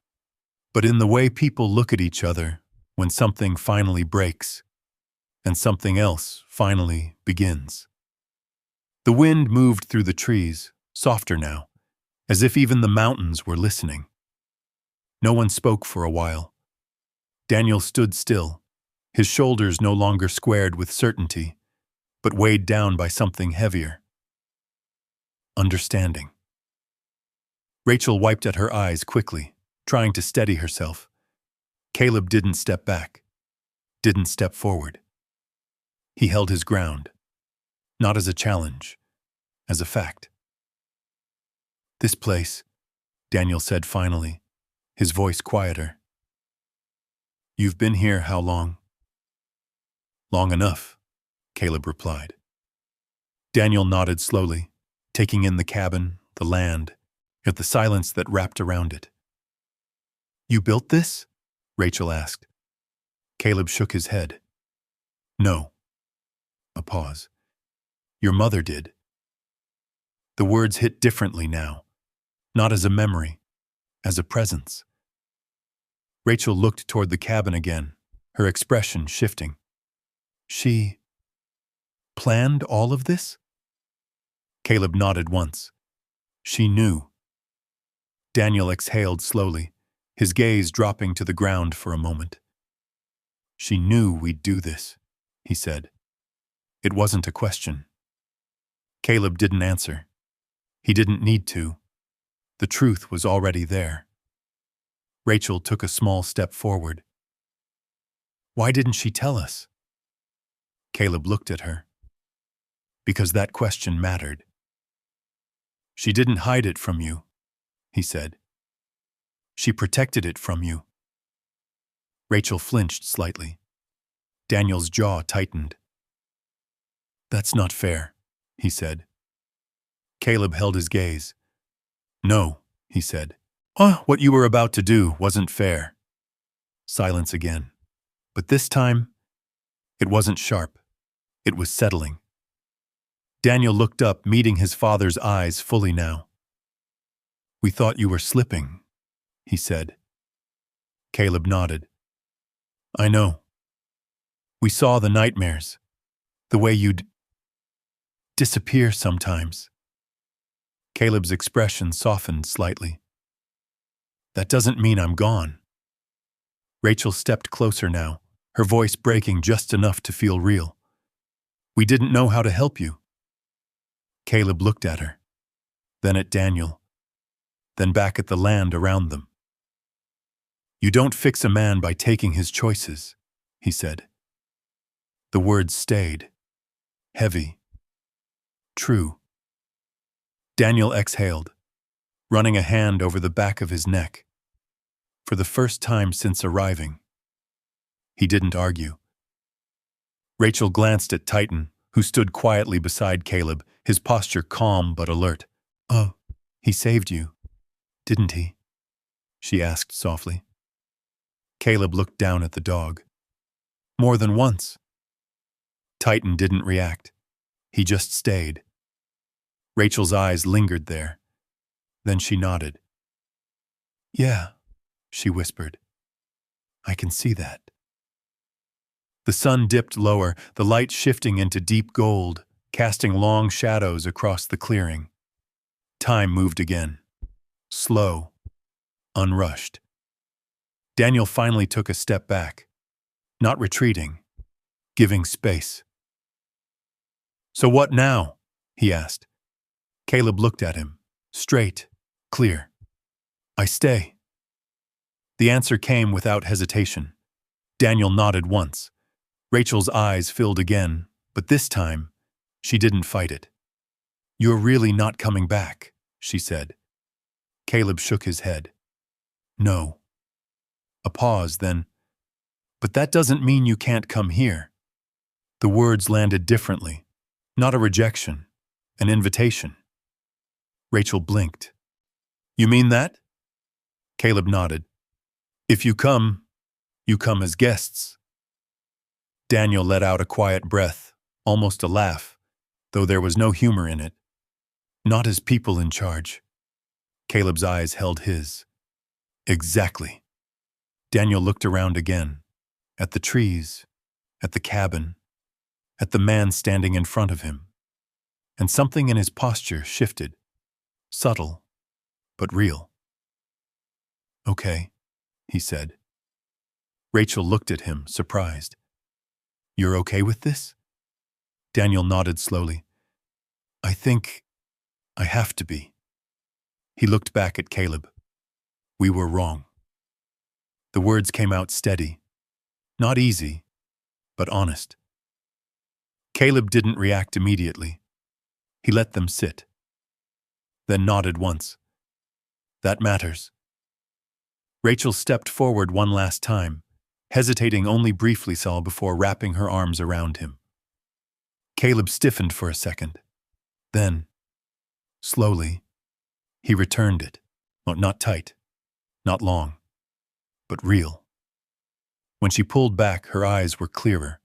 but in the way people look at each other when something finally breaks and something else finally begins. The wind moved through the trees, softer now, as if even the mountains were listening. No one spoke for a while. Daniel stood still, his shoulders no longer squared with certainty, but weighed down by something heavier. Understanding. Rachel wiped at her eyes quickly, trying to steady herself. Caleb didn't step back, didn't step forward. He held his ground, not as a challenge, as a fact. This place, Daniel said finally, his voice quieter. You've been here how long? Long enough, Caleb replied. Daniel nodded slowly, taking in the cabin, the land, yet the silence that wrapped around it. You built this? Rachel asked. Caleb shook his head. No. A pause. Your mother did. The words hit differently now, not as a memory, as a presence. Rachel looked toward the cabin again, her expression shifting. She planned all of this? Caleb nodded once. She knew. Daniel exhaled slowly, his gaze dropping to the ground for a moment. She knew we'd do this, he said. It wasn't a question. Caleb didn't answer. He didn't need to. The truth was already there. Rachel took a small step forward. Why didn't she tell us? Caleb looked at her. Because that question mattered. She didn't hide it from you, he said. She protected it from you. Rachel flinched slightly. Daniel's jaw tightened. That's not fair, he said. Caleb held his gaze. No, he said. What you were about to do wasn't fair. Silence again. But this time, it wasn't sharp. It was settling. Daniel looked up, meeting his father's eyes fully now. We thought you were slipping, he said. Caleb nodded. I know. We saw the nightmares, the way you'd disappear sometimes. Caleb's expression softened slightly. That doesn't mean I'm gone. Rachel stepped closer now, her voice breaking just enough to feel real. We didn't know how to help you. Caleb looked at her, then at Daniel, then back at the land around them. You don't fix a man by taking his choices, he said. The words stayed, heavy, true. Daniel exhaled, running a hand over the back of his neck. For the first time since arriving, he didn't argue. Rachel glanced at Titan, who stood quietly beside Caleb, his posture calm but alert. Oh, he saved you, didn't he? She asked softly. Caleb looked down at the dog. More than once. Titan didn't react. He just stayed. Rachel's eyes lingered there. Then she nodded. Yeah, she whispered. I can see that. The sun dipped lower, the light shifting into deep gold, casting long shadows across the clearing. Time moved again. Slow, unrushed. Daniel finally took a step back, not retreating, giving space. So what now? He asked. Caleb looked at him, straight, clear. I stay. The answer came without hesitation. Daniel nodded once. Rachel's eyes filled again, but this time, she didn't fight it. You're really not coming back, she said. Caleb shook his head. No. A pause, then. But that doesn't mean you can't come here. The words landed differently. Not a rejection, an invitation. Rachel blinked. You mean that? Caleb nodded. If you come as guests. Daniel let out a quiet breath, almost a laugh, though there was no humor in it. Not as people in charge. Caleb's eyes held his. Exactly. Daniel looked around again, at the trees, at the cabin, at the man standing in front of him, and something in his posture shifted, subtle, but real. Okay, he said. Rachel looked at him, surprised. You're okay with this? Daniel nodded slowly. I think I have to be. He looked back at Caleb. We were wrong. The words came out steady, not easy, but honest. Caleb didn't react immediately. He let them sit, then nodded once. That matters. Rachel stepped forward one last time, hesitating only briefly before wrapping her arms around him. Caleb stiffened for a second. Then, slowly, he returned it. Not tight, not long, but real. When she pulled back, her eyes were clearer,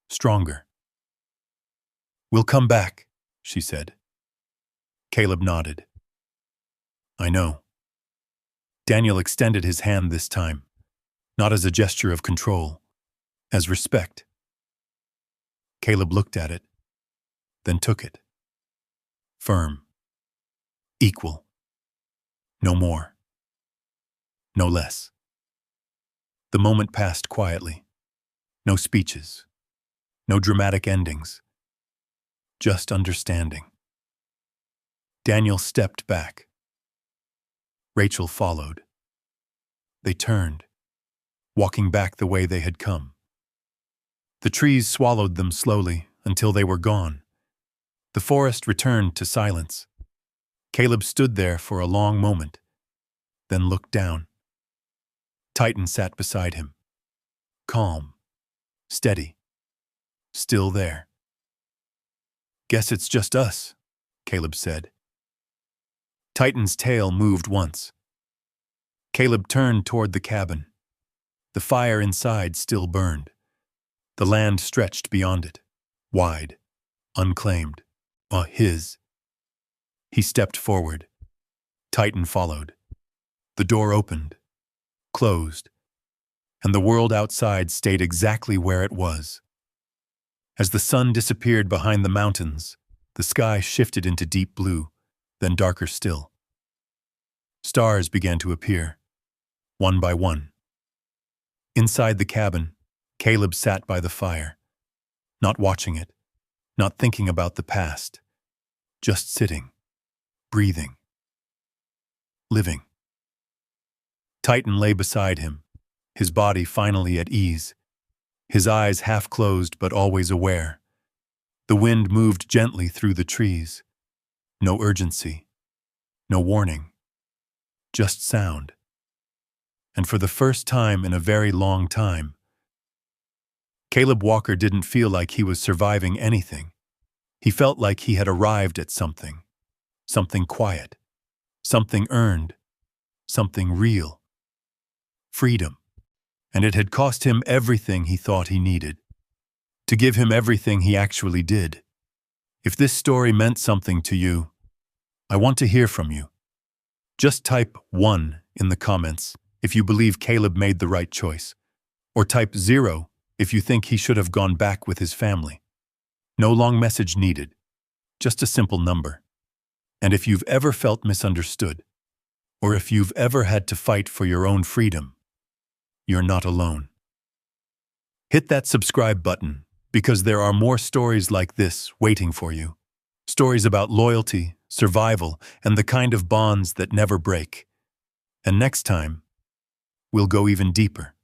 stronger. "We'll come back," she said. Caleb nodded. "I know." Daniel extended his hand this time, not as a gesture of control, as respect. Caleb looked at it, then took it. Firm. Equal. No more. No less. The moment passed quietly. No speeches. No dramatic endings. Just understanding. Daniel stepped back. Rachel followed. They turned, walking back the way they had come. The trees swallowed them slowly until they were gone. The forest returned to silence. Caleb stood there for a long moment, then looked down. Titan sat beside him, calm, steady, still there. "Guess it's just us," Caleb said. Titan's tail moved once. Caleb turned toward the cabin. The fire inside still burned. The land stretched beyond it, wide, unclaimed, his. He stepped forward. Titan followed. The door opened, closed, and the world outside stayed exactly where it was. As the sun disappeared behind the mountains, the sky shifted into deep blue, then darker still. Stars began to appear, one by one. Inside the cabin, Caleb sat by the fire, not watching it, not thinking about the past, just sitting, breathing, living. Titan lay beside him, his body finally at ease, his eyes half closed but always aware. The wind moved gently through the trees. No urgency, no warning, just sound. And for the first time in a very long time, Caleb Walker didn't feel like he was surviving anything. He felt like he had arrived at something quiet, something earned, something real. Freedom. And it had cost him everything he thought he needed, to give him everything he actually did. If this story meant something to you, I want to hear from you. Just type 1 in the comments if you believe Caleb made the right choice, or type 0 if you think he should have gone back with his family. No long message needed, just a simple number. And if you've ever felt misunderstood, or if you've ever had to fight for your own freedom, you're not alone. Hit that subscribe button, because there are more stories like this waiting for you. Stories about loyalty, survival, and the kind of bonds that never break. And next time, we'll go even deeper.